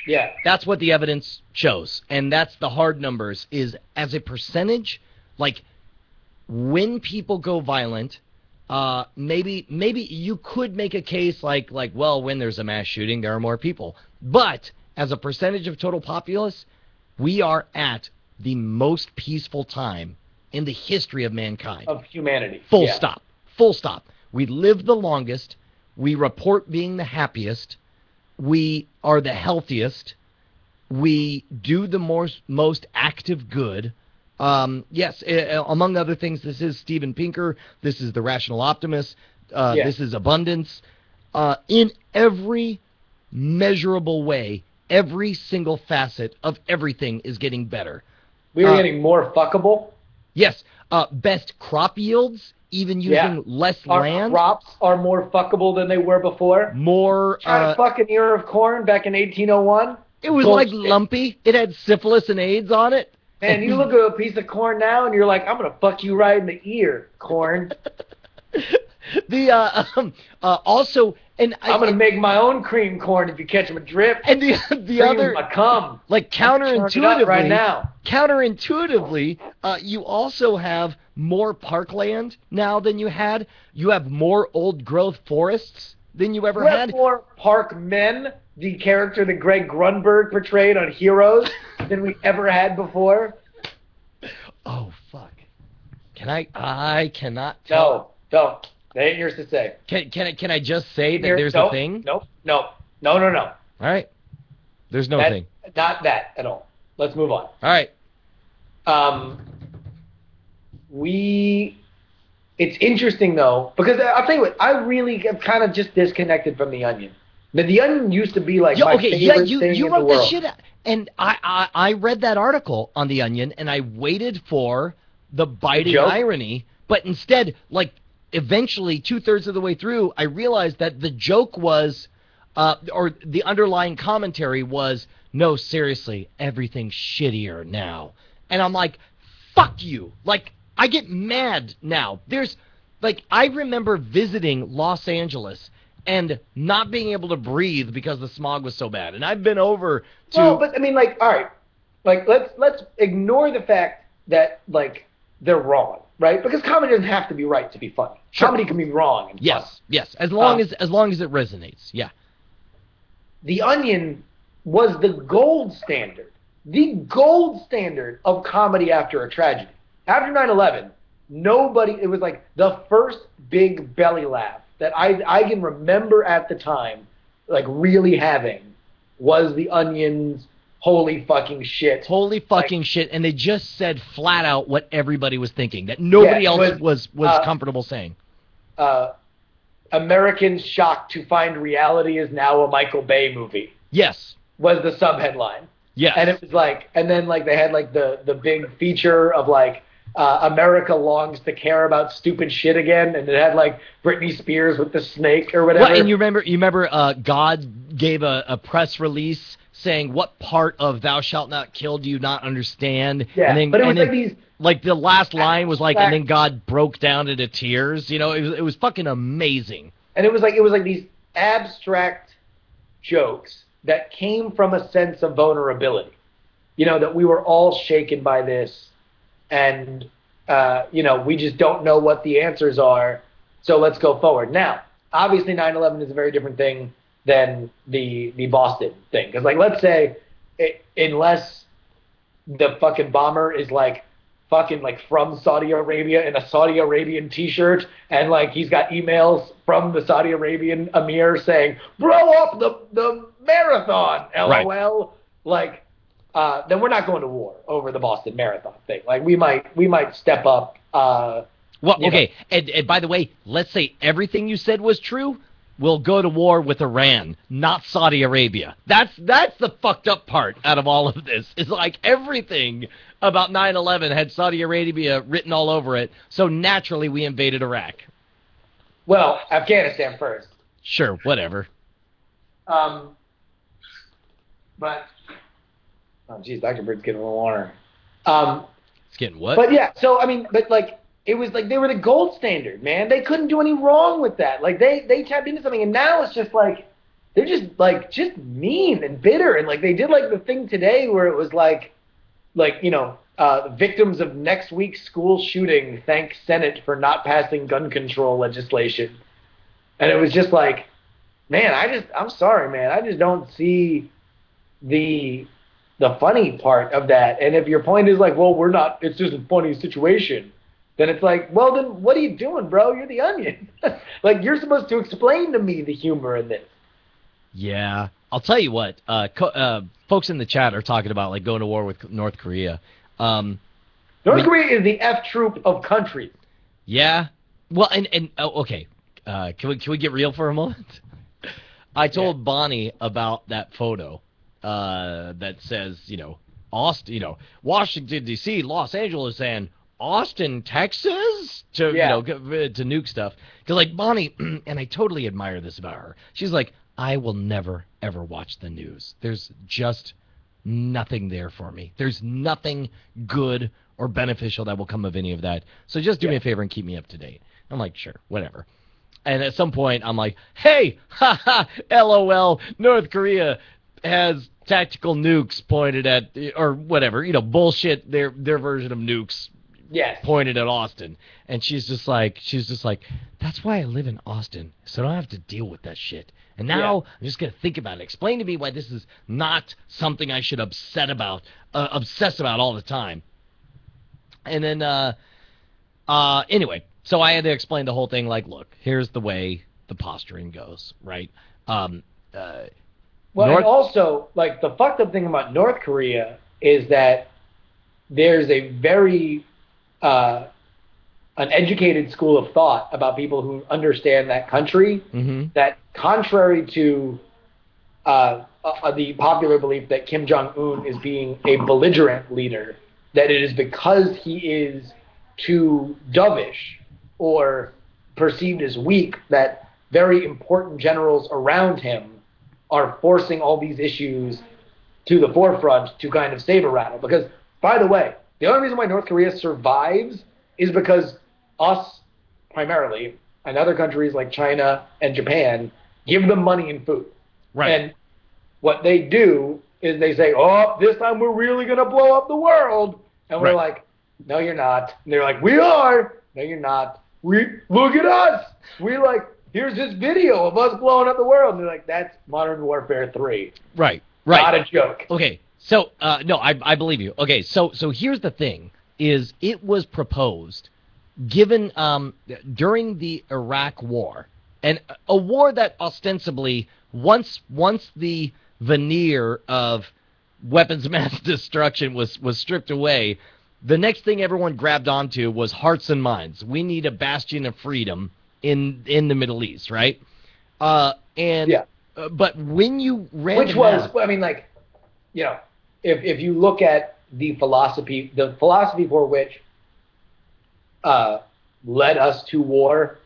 Yeah.
That's what the evidence shows. And that's the hard numbers, is as a percentage, like when people go violent, maybe you could make a case like, well, when there's a mass shooting, there are more people. But as a percentage of total populace, we are at the most peaceful time in the history of mankind.
Of humanity.
Full stop. Full stop. We live the longest. We report being the happiest. We are the healthiest. We do the most active good. Yes, among other things, this is Steven Pinker. This is the Rational Optimist. This is abundance. In every measurable way, every single facet of everything is getting better.
We are getting more fuckable.
Yes. Best crop yields. Even using less land.
Crops are more fuckable than they were before.
More.
Try to fuck an ear of corn back in 1801.
It was like lumpy. It had syphilis and AIDS on it.
Man, you look at a piece of corn now and you're like, I'm gonna fuck you right in the ear, corn.
Also, and
I'm gonna make my own cream corn if you catch them a drip.
And the other, like counterintuitively,
right now.
Counterintuitively, you also have more parkland now than you had. You have more old growth forests than you ever had.
More park men, the character that Greg Grunberg portrayed on Heroes, than we ever had before.
Oh fuck! I cannot tell.
No, don't. That ain't yours to say.
Can I just say that there's a thing?
No.
All right. There's no thing.
Not that at all. Let's move on.
All right.
It's interesting though, because I'll tell you what, I really have kind of just disconnected from The Onion. Now, The Onion used to be like my favorite thing
you
in
wrote
the world.
That shit out. And I read that article on The Onion, and I waited for the biting irony, but instead, like, eventually, 2/3 of the way through, I realized that the joke was, or the underlying commentary was, no, seriously, everything's shittier now. And I'm like, fuck you. Like, I get mad now. I remember visiting Los Angeles and not being able to breathe because the smog was so bad. And I've been over to...
Well, but I mean, like, all right. Like, let's ignore the fact that, like, they're wrong, right? Because comedy doesn't have to be right to be funny.
Sure.
Comedy can be wrong and fun.
Yes. As long as it resonates. Yeah.
The Onion was the gold standard. The gold standard of comedy after a tragedy. After 9/11, it was like the first big belly laugh that I can remember at the time, like really having, was The Onion's holy fucking shit.
Holy fucking shit. And they just said flat out what everybody was thinking, that nobody else was comfortable saying.
Americans shocked to find reality is now a Michael Bay movie.
Yes.
Was the subheadline.
Yeah.
And it was like, and then like they had like the big feature of like America longs to care about stupid shit again, and it had like Britney Spears with the snake or whatever.
Well, and you remember God gave a press release saying, what part of thou shalt not kill do you not understand?
Yeah,
and then,
but it was
and then,
like these.
like the last line was like, and then God broke down into tears. You know, it was fucking amazing.
And it was like these abstract jokes that came from a sense of vulnerability. You know, that we were all shaken by this, and you know, we just don't know what the answers are. So let's go forward. Now, obviously, 9/11 is a very different thing than the Boston thing, because like, let's say, unless the fucking bomber is like fucking like from Saudi Arabia in a Saudi Arabian t-shirt, and like he's got emails from the Saudi Arabian emir saying, blow up the marathon, LOL.
Right.
Like, then we're not going to war over the Boston Marathon thing. Like we might step up.
Well, okay. And by the way, let's say everything you said was true. We'll go to war with Iran, not Saudi Arabia. That's the fucked up part out of all of this. It's like everything about 9/11 had Saudi Arabia written all over it. So naturally, we invaded Iraq.
Well, Afghanistan first.
Sure, whatever.
But oh geez, Dr. Bird's getting a little warmer.
It's getting what?
But yeah, so I mean, but like it was like they were the gold standard, man. They couldn't do any wrong with that. Like they tapped into something, and now it's just like they're just mean and bitter, and like they did like the thing today where it was like you know, victims of next week's school shooting thank Senate for not passing gun control legislation, and it was just like, man, I'm sorry, man, I just don't see the funny part of that. And if your point is like, well, it's just a funny situation, then it's like, well, then what are you doing, bro? You're the Onion. Like, you're supposed to explain to me the humor in this.
Yeah. I'll tell you what, folks in the chat are talking about, like, going to war with North Korea. North
Korea is the F troop of countries.
Yeah. Well, and okay. Can we get real for a moment? I told Bonnie about that photo that says, you know, Austin, you know, Washington, D.C., Los Angeles, and Austin, Texas, to to nuke stuff. Because like Bonnie, and I totally admire this about her. She's like, I will never ever watch the news. There's just nothing there for me. There's nothing good or beneficial that will come of any of that. So just do me a favor and keep me up to date. I'm like, sure, whatever. And at some point, I'm like, hey, haha, LOL, North Korea has tactical nukes pointed at, or whatever, you know, bullshit, their version of nukes.
Yes.
Pointed at Austin. And she's just like, that's why I live in Austin, so I don't have to deal with that shit. And now I'm just going to think about it. Explain to me why this is not something I should obsess about all the time. And then, anyway, so I had to explain the whole thing like, look, here's the way the posturing goes, right?
Well, and also, like, the fucked up thing about North Korea is that there's a very an educated school of thought about people who understand that country, that contrary to the popular belief that Kim Jong-un is being a belligerent leader, that it is because he is too dovish or perceived as weak that very important generals around him are forcing all these issues to the forefront to kind of saber rattle. Because, by the way, the only reason why North Korea survives is because us, primarily, and other countries like China and Japan, give them money and food.
Right.
And what they do is they say, oh, this time we're really going to blow up the world. And we're like, no, you're not. And they're like, we are. No, you're not. Look at us. We're like, here's this video of us blowing up the world. And they're like, that's Modern Warfare 3.
Right.
Not a joke.
Okay. So, no, I believe you. Okay, so here's the thing, is it was proposed, given during the Iraq War, and a war that ostensibly, once the veneer of weapons of mass destruction was stripped away, the next thing everyone grabbed onto was hearts and minds. We need a bastion of freedom in the Middle East, right? But when you ran
which was, I mean, like, you know, if you look at the philosophy for which led us to war,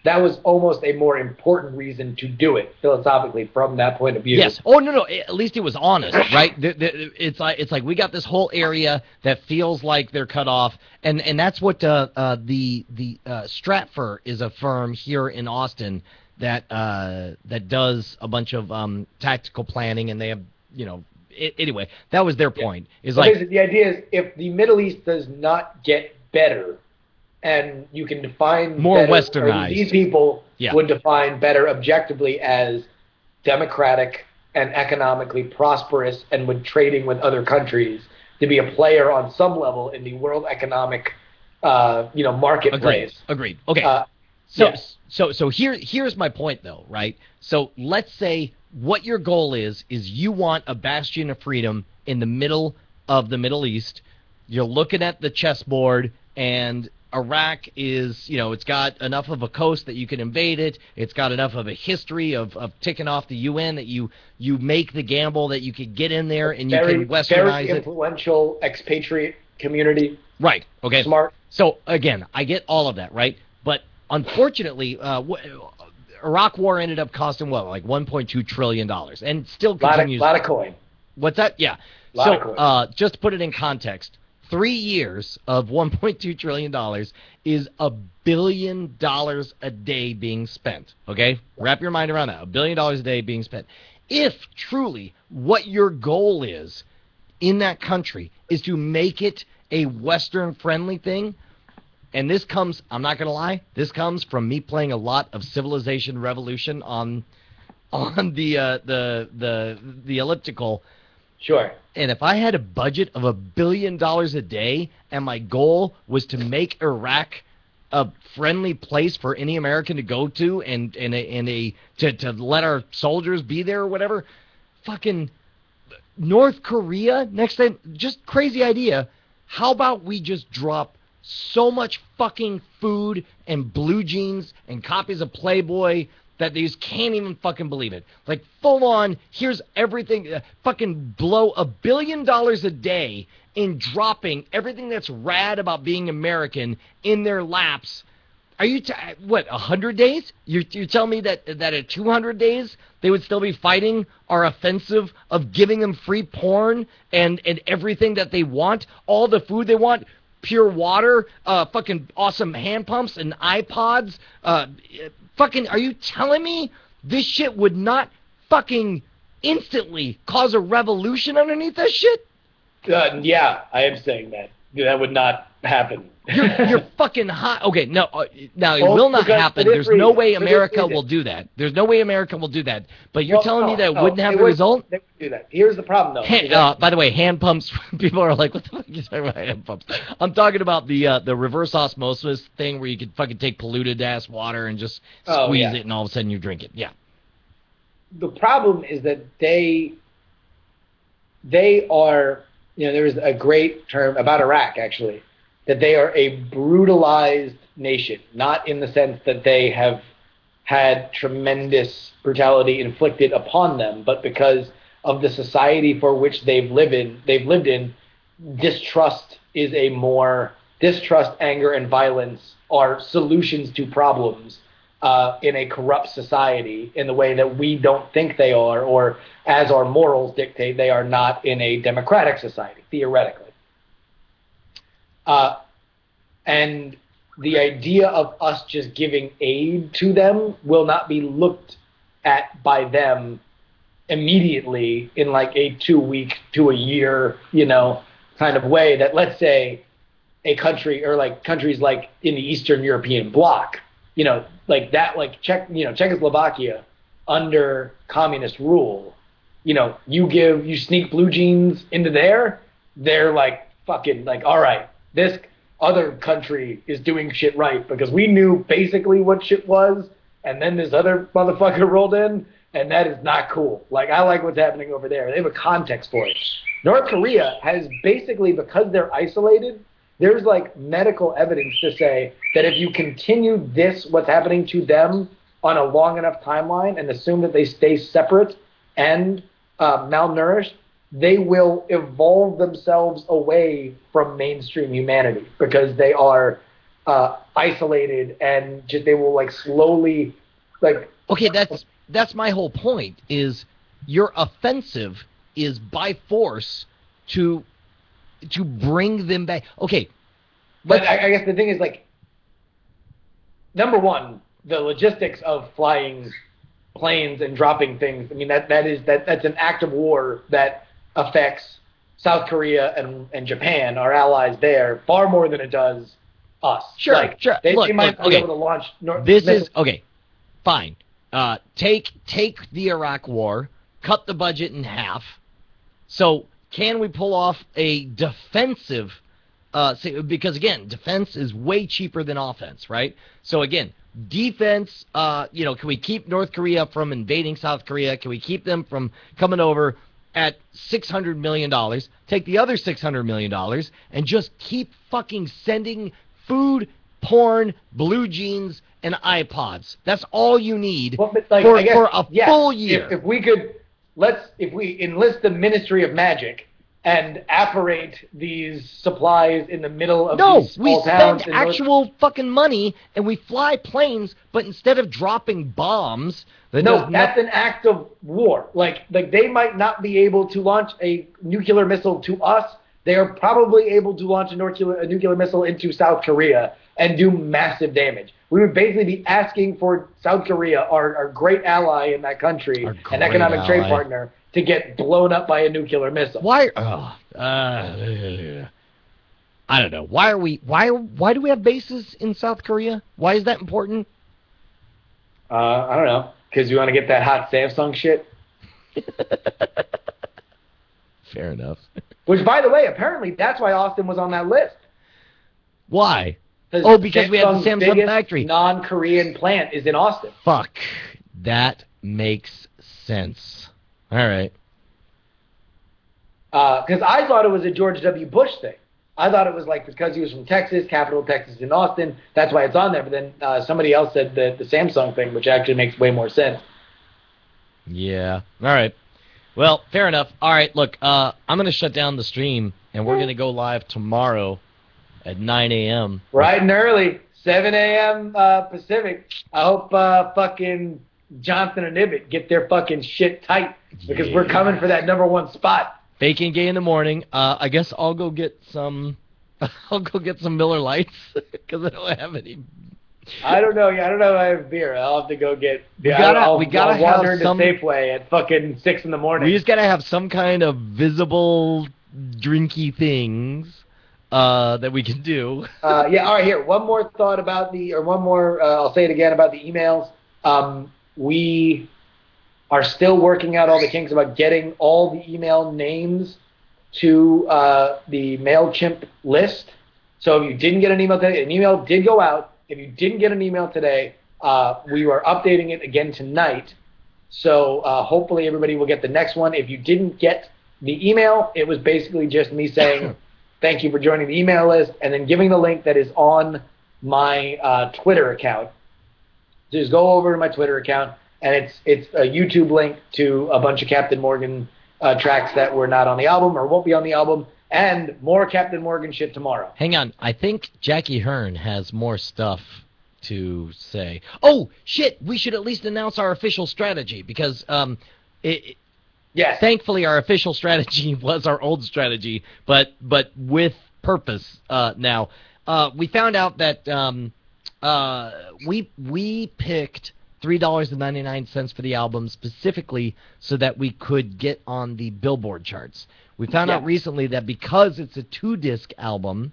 that was almost a more important reason to do it philosophically from that point of view.
Yes. Oh no. At least it was honest, right? It's like we got this whole area that feels like they're cut off, and that's what the Stratfor is a firm here in Austin that does a bunch of tactical planning, and they have anyway, that was their point. Is
so
like
the idea is if the Middle East does not get better, and you can define
more
better,
westernized.
these people
Yeah.
would define better objectively as democratic and economically prosperous, and would trading with other countries to be a player on some level in the world economic, marketplace.
Agreed. Okay. So here's my point though, right? So let's say what your goal is you want a bastion of freedom in the middle of the Middle East. You're looking at the chessboard, and Iraq is, it's got enough of a coast that you can invade it. It's got enough of a history of ticking off the UN that you make the gamble that you could get in there and you can westernize
very
it.
Influential expatriate community.
Right. Okay.
Smart.
So again, I get all of that, right? But unfortunately, Iraq War ended up costing what, like $1.2 trillion, and still continues.
A lot of coin.
What's that? Yeah.
Lot of coin.
Just to put it in context, 3 years of $1.2 trillion is $1 billion a day being spent. Okay? Wrap your mind around that. $1 billion a day being spent. If truly what your goal is in that country is to make it a Western-friendly thing, and this comes, I'm not going to lie, this comes from me playing a lot of Civilization Revolution on the elliptical.
Sure.
And if I had a budget of $1 billion a day, and my goal was to make Iraq a friendly place for any American to go to, and to let our soldiers be there or whatever, fucking North Korea next time, just crazy idea. How about we just drop so much fucking food and blue jeans and copies of Playboy that they just can't even fucking believe it. Like, full on, here's everything, fucking blow $1 billion a day in dropping everything that's rad about being American in their laps. Are you, 100 days? You're telling me that at 200 days, they would still be fighting our offensive of giving them free porn and everything that they want, all the food they want, pure water, fucking awesome hand pumps and iPods, fucking, are you telling me this shit would not fucking instantly cause a revolution underneath this shit?
Yeah, I am saying that. That would not happen.
You're fucking hot. Okay, no, now it will not happen. There's no way America will do that. There's no way America will do that. But you're telling me that it wouldn't have the result?
They would do that. Here's the problem, though.
By the way, hand pumps, people are like, what the fuck are you talking about hand pumps? I'm talking about the reverse osmosis thing where you could fucking take polluted-ass water and just squeeze it, and all of a sudden you drink it. Yeah.
The problem is that they are, there was a great term about Iraq, actually, that they are a brutalized nation, not in the sense that they have had tremendous brutality inflicted upon them, but because of the society for which they've lived in, distrust, anger, and violence are solutions to problems in a corrupt society in the way that we don't think they are, or as our morals dictate, they are not in a democratic society, theoretically. And the idea of us just giving aid to them will not be looked at by them immediately in like a 2 week to a year, kind of way that, let's say, a country or like countries like in the Eastern European bloc, like that, like Czechoslovakia under communist rule, you sneak blue jeans into there, they're like fucking like, all right, this other country is doing shit right because we knew basically what shit was, and then this other motherfucker rolled in, and that is not cool. Like, I like what's happening over there. They have a context for it. North Korea has basically, because they're isolated, there's like medical evidence to say that if you continue what's happening to them on a long enough timeline and assume that they stay separate and malnourished, they will evolve themselves away from mainstream humanity because they are isolated and just they will like slowly like.
Okay, that's my whole point. Is your offensive is by force to bring them back. Okay,
but I guess the thing is like, number one, the logistics of flying planes and dropping things. I mean that's an act of war that affects South Korea and Japan, our allies there, far more than it does us.
Sure,
like,
sure.
They might not be
okay.
able to launch.
This is okay. Fine. Take the Iraq War, cut the budget in half. So can we pull off a defensive? Because again, defense is way cheaper than offense, right? So again, defense. Can we keep North Korea from invading South Korea? Can we keep them from coming over at $600 million? Take the other $600 million and just keep fucking sending food, porn, blue jeans, and iPods. That's all you need for a full year.
If we could, if we enlist the Ministry of Magic and apparate these supplies in the middle of these small towns.
We spend actual fucking money and we fly planes, but instead of dropping bombs...
that's an act of war. Like they might not be able to launch a nuclear missile to us. They are probably able to launch a nuclear missile into South Korea and do massive damage. We would basically be asking for South Korea, our great ally in that country, an economic trade partner, to get blown up by a nuclear missile.
Why? I don't know. Why do we have bases in South Korea? Why is that important?
I don't know. Because you want to get that hot Samsung shit?
Fair enough.
Which, by the way, apparently that's why Austin was on that list.
Why? Oh, because we have the Samsung factory.
Non-Korean plant is in Austin.
Fuck. That makes sense. All right.
Because I thought it was a George W. Bush thing. I thought it was like because he was from Texas, capital of Texas in Austin, that's why it's on there. But then somebody else said the Samsung thing, which actually makes way more sense.
Yeah. All right. Well, fair enough. All right, look, I'm going to shut down the stream, and we're going to go live tomorrow at 9 a.m.
Bright and early, 7 a.m. Pacific. I hope fucking Johnson and Ibbett get their fucking shit tight because we're coming for that number one spot.
Baking gay in the morning. I guess I'll go get some. I'll go get some Miller Lights because I don't have any.
I don't know. I don't know if I have beer. I'll have to go get.
We gotta
wander
have
into
some
Safeway at fucking 6 in the morning.
We just gotta have some kind of visible drinky things that we can do.
Yeah. All right. Here, one more thought about I'll say it again about the emails. We are still working out all the kinks about getting all the email names to the MailChimp list. So if you didn't get an email today, an email did go out. If you didn't get an email today, we are updating it again tonight. So hopefully everybody will get the next one. If you didn't get the email, it was basically just me saying, thank you for joining the email list, and then giving the link that is on my Twitter account. Just go over to my Twitter account, and it's a YouTube link to a bunch of Captain Morgan tracks that were not on the album or won't be on the album, and more Captain Morgan shit tomorrow.
Hang on. I think Jackie Hearn has more stuff to say. Oh, shit. We should at least announce our official strategy because
yes.
Thankfully, our official strategy was our old strategy, but with purpose now. We found out that we picked $3.99 for the album specifically so that we could get on the Billboard charts. We found out recently that because it's a 2-disc album,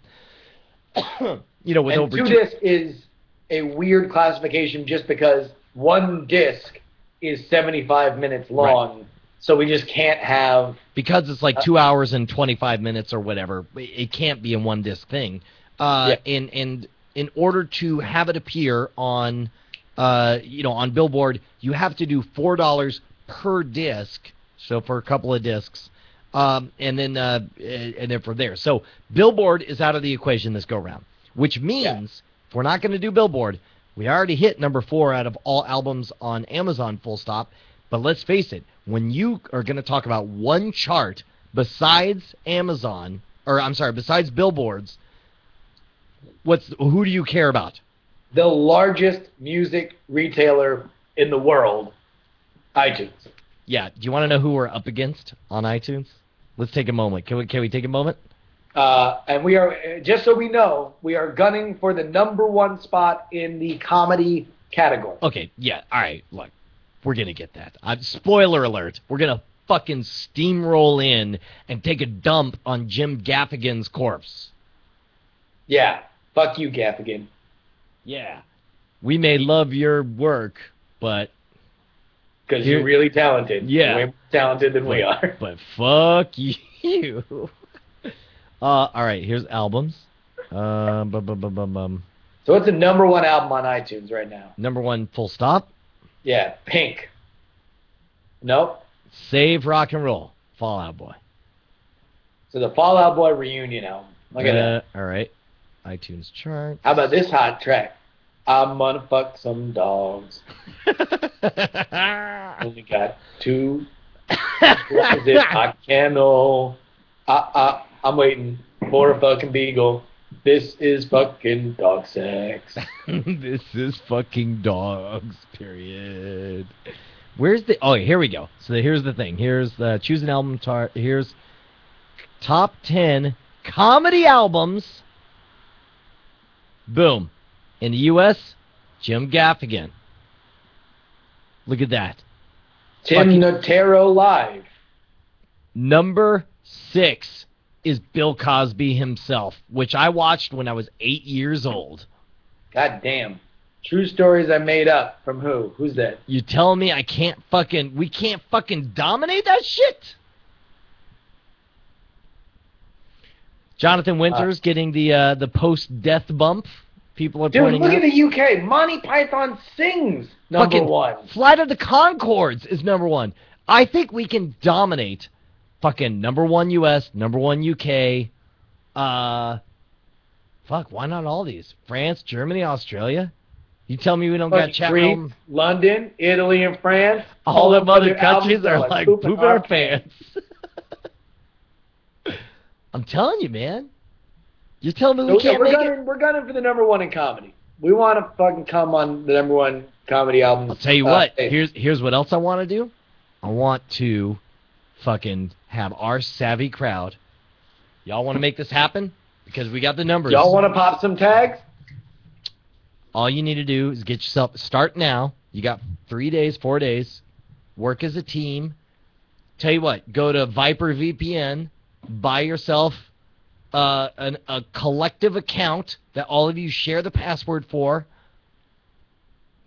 with
and
over
2-disc is a weird classification just because one disc is 75 minutes long, right. So we just can't have...
Because it's like 2 hours and 25 minutes or whatever, it can't be a 1-disc thing. And in order to have it appear on... on Billboard, you have to do $4 per disc, so for a couple of discs, and then from there. So Billboard is out of the equation this go round, which means if we're not going to do Billboard, we already hit number 4 out of all albums on Amazon, full stop. But let's face it, when you are going to talk about one chart besides Amazon, or I'm sorry, besides billboards, who do you care about?
The largest music retailer in the world, iTunes.
Yeah. Do you want to know who we're up against on iTunes? Let's take a moment. Can we take a moment?
And we are, just so we know, we are gunning for the #1 spot in the comedy category.
Okay, yeah, all right, look, we're going to get that. Spoiler alert, we're going to fucking steamroll in and take a dump on Jim Gaffigan's corpse.
Yeah, fuck you, Gaffigan.
Yeah. We may love your work, but...
Because you're really talented.
Yeah.
Way more talented than we are.
But fuck you. All right, here's albums.
So what's the #1 album on iTunes right now?
#1, full stop.
Yeah, Pink. Nope.
Save Rock and Roll, Fall Out Boy.
So the Fall Out Boy reunion album. Look at that.
All right, iTunes chart.
How about this hot track? I'm gonna fuck some dogs. Only got 2 flies in my kennel. I'm waiting for a fucking beagle. This is fucking dog sex.
This is fucking dogs, period. Where's the... Oh, here we go. So here's the thing. Here's the choose an album. Here's top 10 comedy albums. Boom. In the U.S., Jim Gaffigan. Look at that.
Tim Notaro live.
#6 is Bill Cosby himself, which I watched when I was 8 years old.
God damn. True stories I made up. From who? Who's that?
You telling me we can't fucking dominate that shit? Jonathan Winters getting the post-death bump. People are pointing out.
Dude, look at the UK. Monty Python sings #1.
Flight of the Conchords is #1. I think we can dominate fucking #1 US, #1 UK. Fuck, why not all these? France, Germany, Australia? You tell me we don't got chat room.
London, Italy, and France.
All them other countries are like pooping our pants. I'm telling you, man. You're telling me we can't make it?
We're gunning for the #1 in comedy. We want to fucking come on the #1 comedy album.
I'll tell you what. Here's what else I want to do. I want to fucking have our savvy crowd. Y'all want to make this happen? Because we got the numbers.
Y'all want to pop some tags?
All you need to do is get yourself... Start now. You got 3 days, 4 days. Work as a team. Tell you what. Go to Viper VPN. Buy yourself a collective account that all of you share the password for.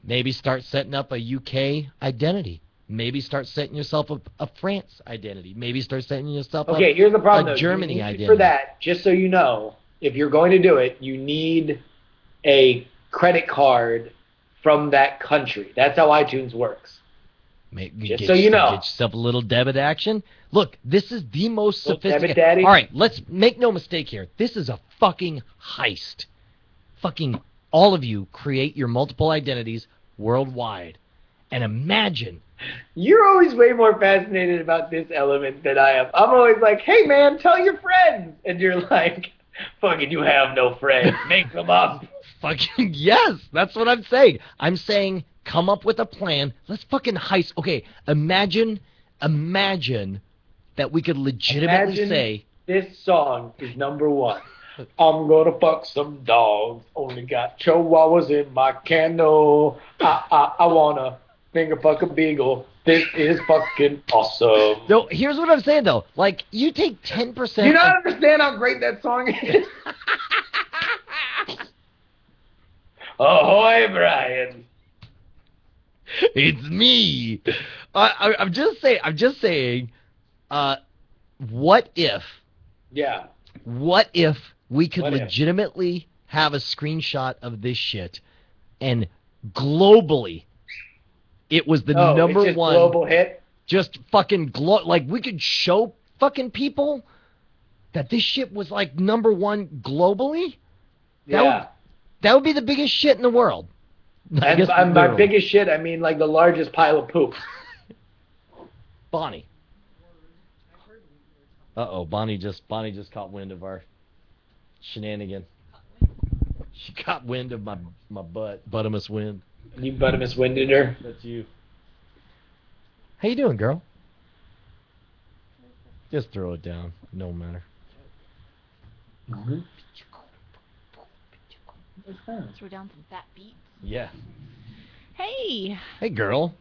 Maybe start setting up a UK identity. Maybe start setting yourself a France identity. Maybe start setting yourself
here's the problem,
a Germany identity.
For that, just so you know, if you're going to do it, you need a credit card from that country. That's how iTunes works. Just so you know.
Get yourself a little debit action. Look, this is the most sophisticated...
Debit daddy.
All right, let's make no mistake here. This is a fucking heist. Fucking all of you create your multiple identities worldwide. And imagine...
You're always way more fascinated about this element than I am. I'm always like, hey, man, tell your friends. And you're like, fucking, you have no friends. Make them up.
Fucking yes, that's what I'm saying. I'm saying come up with a plan. Let's fucking heist. Okay, imagine that we could legitimately say...
this song is #1. I'm gonna fuck some dogs. Only got chihuahuas in my candle. I wanna... finger fuck a beagle. This is fucking awesome.
No, here's what I'm saying though. Like, you take 10%.
Do you not understand how great that song is? Ahoy, Brian.
It's me. I'm just saying. What if?
Yeah.
What if we could legitimately have a screenshot of this shit, and globally, it was the #1
global hit.
Just fucking like we could show fucking people that this shit was like #1 globally. That would be the biggest shit in the world.
And by biggest shit, I mean like the largest pile of poop.
Bonnie. Uh-oh, Bonnie just caught wind of our shenanigan. She caught wind of my butt. Buttimus wind.
You buttimus winded her.
That's you. How you doing, girl? Just throw it down. No matter.
Throw down some fat beats.
Yeah.
Hey.
Hey, girl.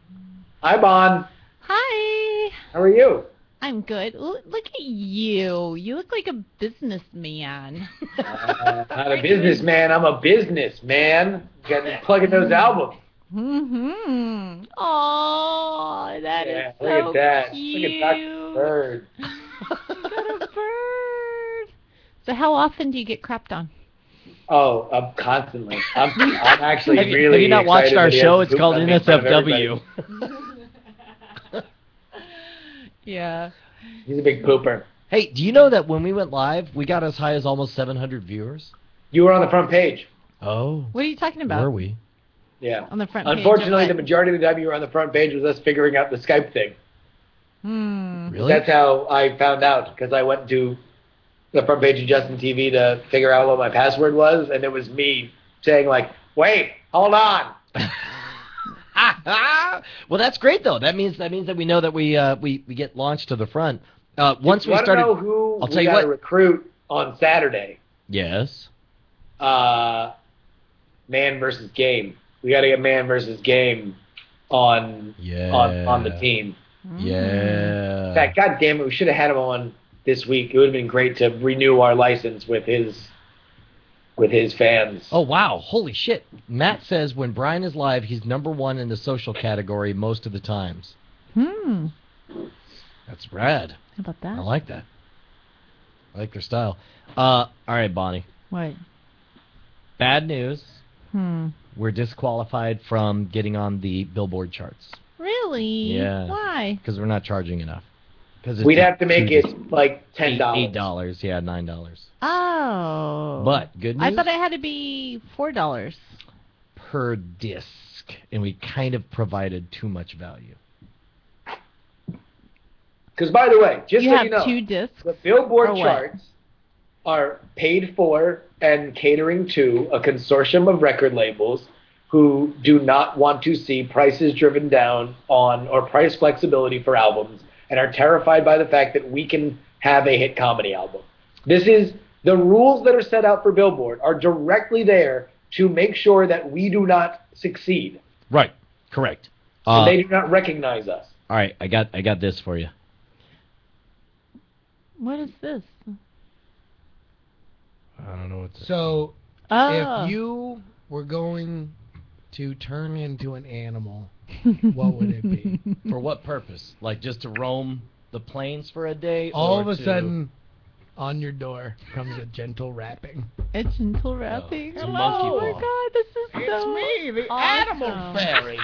Hi, Bon.
Hi.
How are you?
I'm good. Look at you. You look like a businessman.
Not a businessman. I'm a businessman. Got me plugging those albums.
Mm-hmm. Oh, that is so
look at that.
cute.
Look at Dr. Bird.
You got a bird. So how often do you get crapped on?
Oh, constantly. I'm actually really.
Have you not watched
excited
our
that he
show?
has
It's called
pooped on me in front of
NSFW.
everybody.
Yeah.
He's a big pooper.
Hey, do you know that when we went live, we got as high as almost 700 viewers?
You were on the front page.
Oh.
What are you talking about?
Were we?
Yeah.
On the front page.
Unfortunately,
of
the
what?
majority of the time you were on the front page was us figuring out the Skype thing.
Really?
That's how I found out, because I went to the front page of Justin TV to figure out what my password was, and it was me saying, like, wait, hold on.
Well, that's great though. That means that we know that we get launched to the front. Once we started,
know who
I'll tell
we
you
got
what.
to recruit on Saturday?
Yes.
Man versus game. We got to get man versus game on the team.
Yeah.
In fact, God damn it, we should have had him on this week. It would have been great to renew our license with his fans.
Oh wow! Holy shit! Matt says when Brian is live, he's #1 in the social category most of the times. That's rad.
How about that?
I like that. I like their style. All right, Bonnie.
What?
Bad news. We're disqualified from getting on the Billboard charts.
Really?
Yeah.
Why?
Because we're not charging enough.
We'd have to make it like $10.
$8, yeah, $9.
Oh.
But good news.
I thought it had to be $4.
Per disc, and we kind of provided too much value.
Because, by the way, just
You
so
have
you know,
2 discs?
the Billboard
or what?
charts are paid for and catering to a consortium of record labels who do not want to see prices driven down on or price flexibility for albums and are terrified by the fact that we can have a hit comedy album. This is the rules that are set out for Billboard are directly there to make sure that we do not succeed.
Right. Correct.
So they do not recognize us.
All right, I got this for you.
What is this?
I don't know what this
So,
Oh.
if you were going to turn into an animal, what would it be?
For what purpose? Like just to roam the plains for a day?
All
or
of a
to-
sudden, on your door comes a gentle rapping.
A gentle rapping.
it's a
Oh
monkey
my
paw.
god, this is so
the
awesome.
fairy.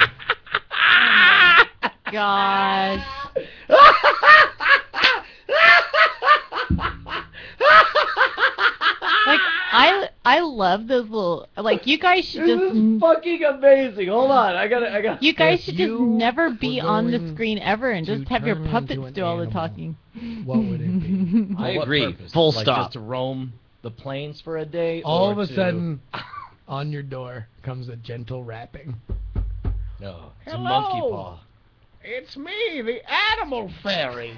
Gosh. Like I love those little you guys should
This
just
is fucking amazing. Hold on, I got.
you guys
If
should just
you
never
were
be on the
going
screen ever and
to
just have your
turn into
puppets
an
do all the
animal,
talking.
What would it be?
I
what
agree.
purpose?
Full
Like,
stop.
just
Just to roam the plains for a day.
All
or
of a
to-
sudden, on your door comes a gentle rapping.
No, it's a monkey paw.
It's me, the animal fairy.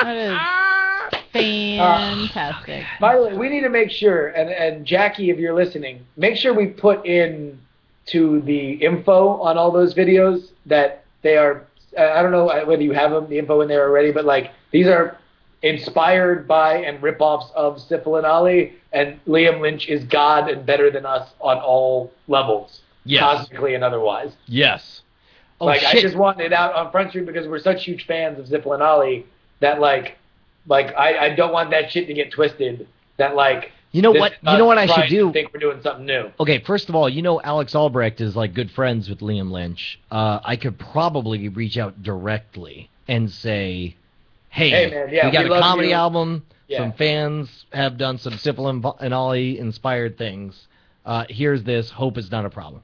That is fantastic.
By the way, we need to make sure, and Jackie, if you're listening, make sure we put in to the info on all those videos that they are, I don't know whether you have them, the info in there already, but these are inspired by and ripoffs of Sifl and Ali, and Liam Lynch is God and better than us on all levels,
Yes.
cosmically and otherwise.
Yes. Oh
I
shit.
just wanted it out on Front Street because we're such huge fans of Sifl and Ali that I don't want that shit to get twisted. That
You know
this
what?
is
You know what I
us
should
trying to
do?
think we're doing something new.
Okay, first of all, Alex Albrecht is good friends with Liam Lynch. I could probably reach out directly and say, "Hey,
man, yeah,
we got
we
a
love
comedy
you."
album.
Yeah.
Some fans have done some Sifl and Ollie inspired things. Here's this. Hope it's not a problem."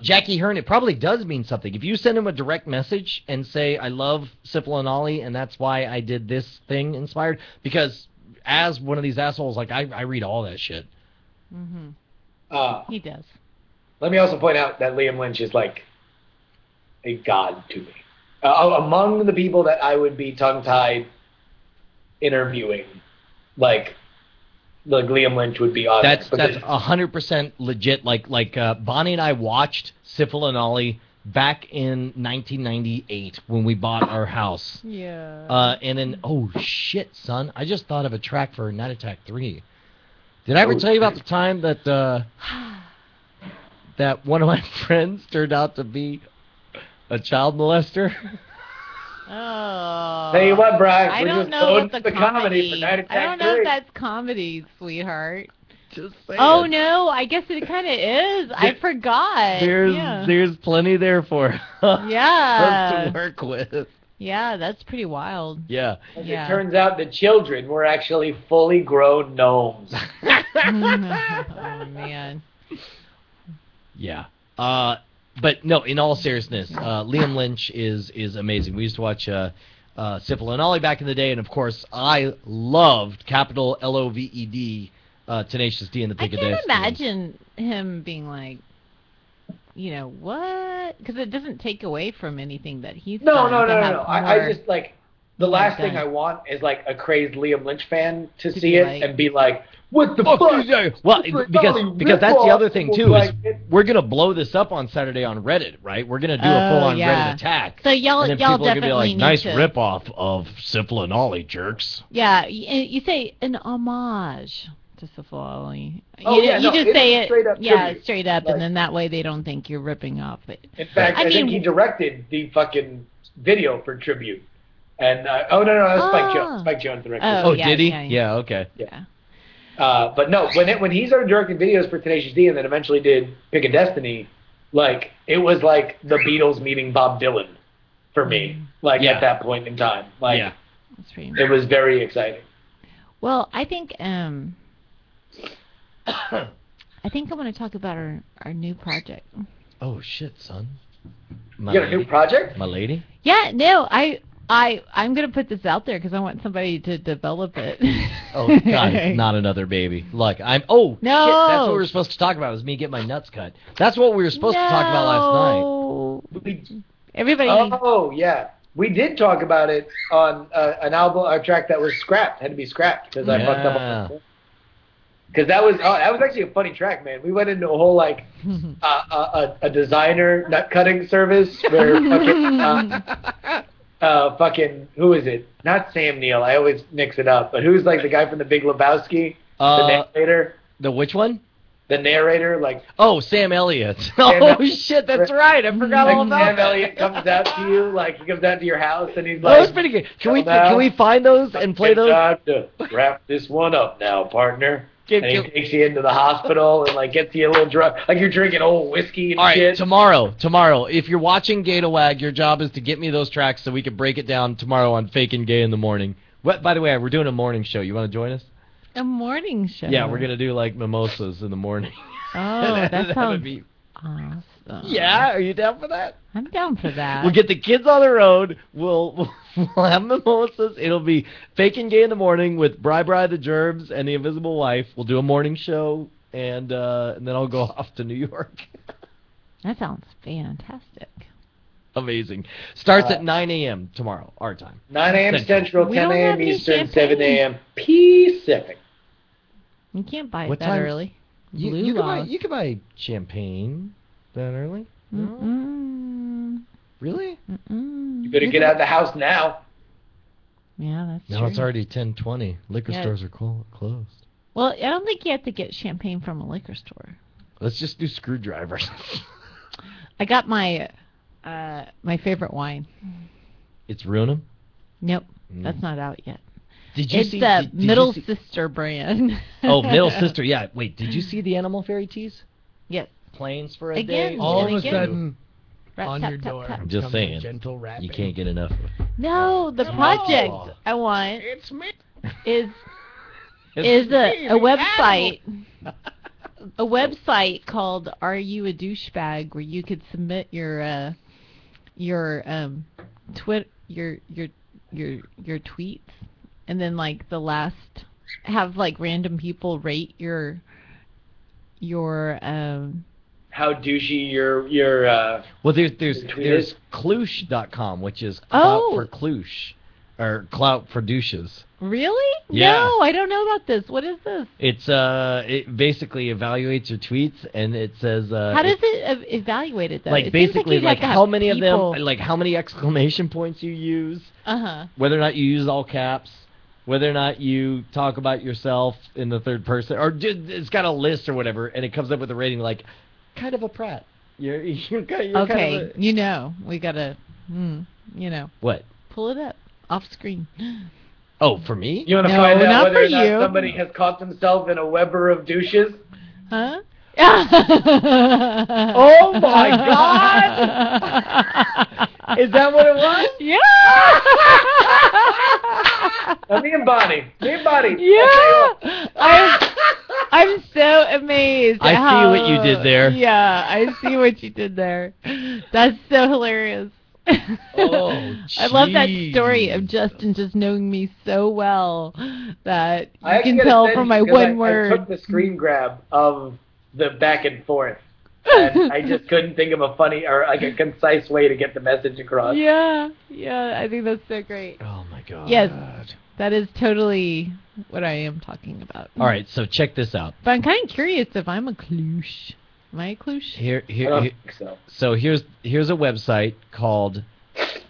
Jackie Hearn, it probably does mean something. If you send him a direct message and say, I love Sipple and Ollie, and that's why I did this thing inspired, because as one of these assholes, like, I read all that shit.
Mm-hmm. He does.
Let me also point out that Liam Lynch is like a god to me. Among the people that I would be tongue-tied interviewing, like Liam Lynch would be on.
That's 100% legit. Like Bonnie and I watched Sipple and Ollie back in 1998 when we bought our house.
Yeah.
And then, oh shit, son, I just thought of a track for Night Attack 3. Did I ever tell you about the time that that one of my friends turned out to be a child molester?
Oh.
Tell you what, Brian,
I
we're
don't
just
know
loading
what the
comedy for Night Attack
I don't know
3.
if that's comedy, sweetheart.
Just saying.
Oh no, I guess it kind of is. I forgot.
There's plenty there for
Yeah.
us to work with.
Yeah, that's pretty wild.
Yeah.
As it turns out, the children were actually fully grown gnomes.
Oh man.
Yeah. But no, in all seriousness, Liam Lynch is amazing. We used to watch Sipple and Ollie back in the day, and of course, I loved capital Loved, Tenacious D and the Pick of
I
Destiny.
can't imagine him being like, you know, what? Because it doesn't take away from anything that he's done.
No. I just, like, the last thing I want is, like, a crazed Liam Lynch fan to see it and be like, what the fuck?
Well, because that's the other thing, too, is we're going to blow this up on Saturday on Reddit, right? We're going to do a full-on Reddit attack.
So y'all
and then
y'all
people are
definitely
gonna be like,
need
nice rip-off of Sipple and Ollie, jerks.
Yeah, you say an homage to Safali.
Oh,
you just say it,
straight up tribute.
straight up,
Like,
and then that way they don't think you're ripping off it.
In fact, I think he directed the fucking video for Tribute. And, that's Spike Jones. Spike Jones directed it.
Oh,
Oh, did he?
Yeah.
Okay.
Yeah.
But no, when he started directing videos for Tenacious D and then eventually did Pick of Destiny, like, it was like the Beatles meeting Bob Dylan for me, like, at that point in time. Like,
That's pretty
it was very exciting.
Well, I think I want to talk about our new project.
Oh, shit, son.
You got a new project?
My lady?
Yeah, no, I'm going to put this out there because I want somebody to develop it.
Oh, God, not another baby. Look, no. Shit, that's what we were supposed to talk about, was me getting my nuts cut. That's what we were supposed to talk about last night.
Everybody.
Oh, yeah. We did talk about it on an album, a track that was scrapped, had to be scrapped because I fucked up on the Because that was actually a funny track, man. We went into a whole, like, a designer nut cutting service where fucking who is it? Not Sam Neill. I always mix it up. But who's, like, the guy from The Big Lebowski? The narrator.
The which one?
The narrator, like.
Oh, Sam Elliott. Shit, that's right. I forgot all about
Sam
that.
Elliott comes out to you, like, he comes out to your house and he's
Oh,
like.
that's pretty good. Can we find those and play those?
Time to wrap this one up now, partner. And he takes you into the hospital and, like, gets you a little drunk. Like, you're drinking old whiskey and shit.
All right, tomorrow, if you're watching Gay to Wag, your job is to get me those tracks so we can break it down tomorrow on Fake and Gay in the Morning. By the way, we're doing a morning show. You want to join us?
A morning show?
Yeah, we're going to do, like, mimosas in the morning.
Oh, that sounds awesome.
Yeah, are you down for that?
I'm down for that.
We'll get the kids on the road. We'll have mimosas. It'll be Fake and Gay in the Morning with Bri the Gerbs and the Invisible Wife. We'll do a morning show, and then I'll go off to New York.
That sounds fantastic.
Amazing. Starts at 9 a.m. tomorrow, our time.
9 a.m. Central,
We
10
don't have
a.m.
any
Eastern,
champagne.
7 a.m. Pacific.
You can't buy it
What
that
time?
early.
You can buy champagne that early?
Mm-mm.
Really?
Mm-mm.
You better get out of the house now.
Yeah, that's
No,
true.
it's already 10:20. Liquor stores are closed.
Well, I don't think you have to get champagne from a liquor store.
Let's just do screwdrivers.
I got my my favorite wine.
It's Ruinum?
Nope, that's not out yet.
Did you
It's
see
the
did you
Middle
see-
Sister brand.
Oh, Middle Sister. Yeah. Wait, did you see the Animal Fairy teas?
Yes.
Planes for a
Again,
day.
All of a
again.
sudden,
Rat,
on
tap,
your
tap,
door.
tap.
I'm just
comes a
saying.
Gentle rapping.
You can't get enough.
No, the project I want
It's me.
is a website a website called Are You a Douchebag, where you could submit your tweets, and then like the last have like random people rate your
How douchey your
Well, there's
tweet is?
Kloosh.com, which is clout for Kloosh, or clout for douches.
Really?
Yeah.
No, I don't know about this. What is this?
It's it basically evaluates your tweets, and it says
How does it evaluate it though?
like
It seems
basically
you'd have to have
how many
people-
of them, like how many exclamation points you use,
Uh-huh.
whether or not you use all caps, whether or not you talk about yourself in the third person, or it's got a list or whatever, and it comes up with a rating like kind of a prat. You're
Okay,
kind of a,
we gotta,
what?
pull it up off screen.
Oh, for me?
You want to
No,
find
not
out whether
for
or not
you.
somebody has caught themselves in a Weber of douches?
Huh?
Oh my God! Is that what it was?
Yeah.
Me and Bonnie.
Yeah. I'm so amazed.
I see
how-
what you did there.
Yeah, I see what you did there. That's so hilarious.
Oh,
I love that
jeez.
story of Justin just knowing me so well that
I
you
actually
can
gotta
tell
send
from
you
my
because
one
I
word.
took the screen grab of the back and forth, and I just couldn't think of a funny or like a concise way to get the message across.
Yeah, I think that's so great.
Oh my God.
Yes, that is totally what I am talking about.
All right, so check this out.
But I'm kind of curious if I'm a kloosh. Am I a kloosh?
Here,
I don't
here.
think so.
So here's a website called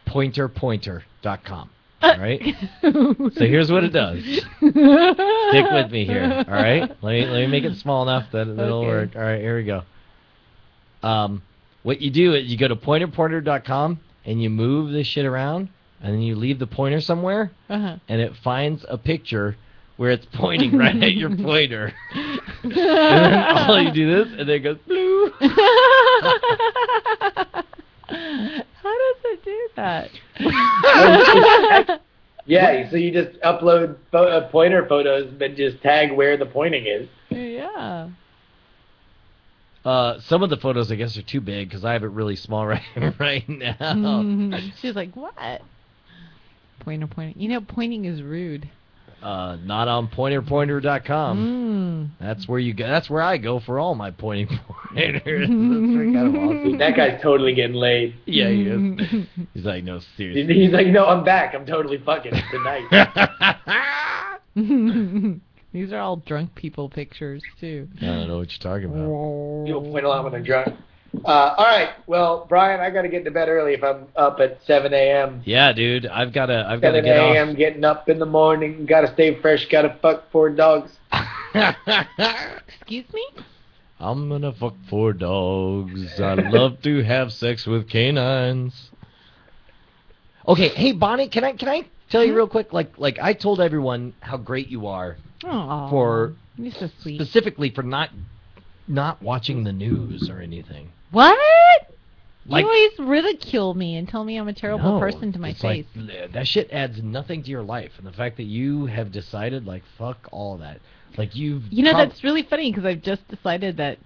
pointerpointer.com. All right. So here's what it does. Stick with me here. All right. Let me make it small enough that it'll
Okay.
work. All right. Here we go. What you do is you go to pointerpointer.com and you move this shit around, and then you leave the pointer somewhere,
Uh-huh.
and it finds a picture where it's pointing right at your pointer. And then all you do this, and then it goes blue.
How does it do that?
Yeah, so you just upload pointer photos, but just tag where the pointing is.
Yeah.
Some of the photos, I guess, are too big because I have it really small right now.
She's like, what? Pointer. Pointing is rude.
Not on pointerpointer.com. That's where you go. That's where I go for all my pointing pointers. That's kind of awesome.
That guy's totally getting laid.
Yeah, he is. He's like, no, seriously.
He's like, no, I'm back. I'm totally fucking tonight.
These are all drunk people pictures too.
I don't know what you're talking about.
People point a lot when they're drunk. All right. Well, Brian, I got to get to bed early if I'm up at 7 a.m.
Yeah, dude, I've got to
7
get
a.m.
off.
getting up in the morning. Got to stay fresh. Got to fuck 4 dogs.
Excuse me?
I'm gonna fuck 4 dogs. I love to have sex with canines. Okay, hey Bonnie, can I tell you real quick? Like I told everyone how great you are
Oh,
for
you're so sweet.
specifically for not watching the news or anything.
What?
Like-
you always ridicule me and tell me I'm a terrible
No,
person to my
it's
face.
Like, that shit adds nothing to your life, and the fact that you have decided like fuck all that, like you've.
You know, that's really funny because I've just decided that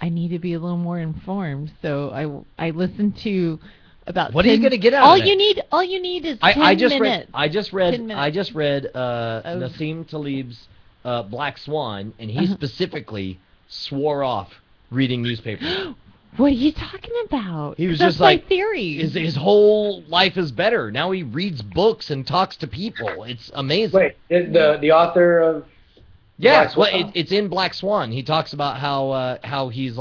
I need to be a little more informed. So I listened to about.
What are you
10
gonna get out
all
of it?
All you need is 10
I just
minutes.
read 10
minutes.
Nassim Talib's Black Swan, and he specifically swore off reading newspapers.
What are you talking about?
He was
That's
just like
my theory.
his whole life is better now. He reads books and talks to people. It's amazing.
Wait, is the author of
Yeah,
Black
well,
Swan?
it's in Black Swan. He talks about how he's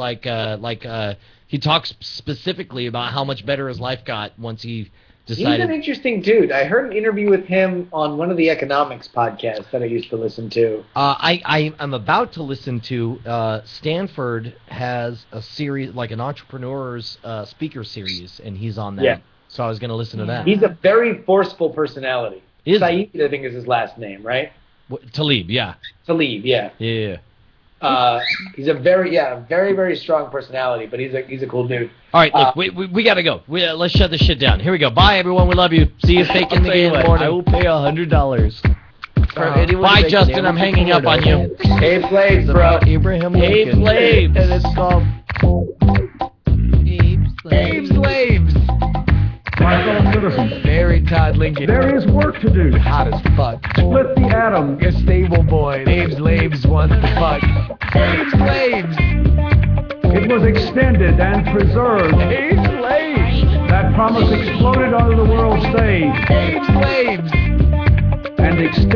he talks specifically about how much better his life got once he
He's an
decided.
interesting dude. I heard an interview with him on one of the economics podcasts that I used to listen to.
I'm about to listen to Stanford has a series like an entrepreneur's speaker series, and he's on that.
Yeah.
So I was going to listen to that.
He's a very forcely personality.
Is
Saeed, I think, is his last name, right?
Talib, yeah.
Talib, yeah.
Yeah.
He's a very, very strong personality, but he's a cool dude.
All right, look, we got to go. Let's shut this shit down. Here we go. Bye, everyone. We love you. See you fake in the game in the morning. I will pay $100. Bye, Justin. I'm hanging up on you.
Abe Slaves, bro.
Abraham
Abe
Lincoln.
Slaves.
And it's called
Abe Slaves.
Slaves.
My fellow citizens,
Very Todd Lincoln.
there is work to do.
Hot as fuck.
Split the atom.
Your stable boy. Abe Slaves wants to fuck. Abe Slaves.
It was extended and preserved.
Abe Slaves.
That promise exploded onto the world stage
Abe Slaves.
and extended.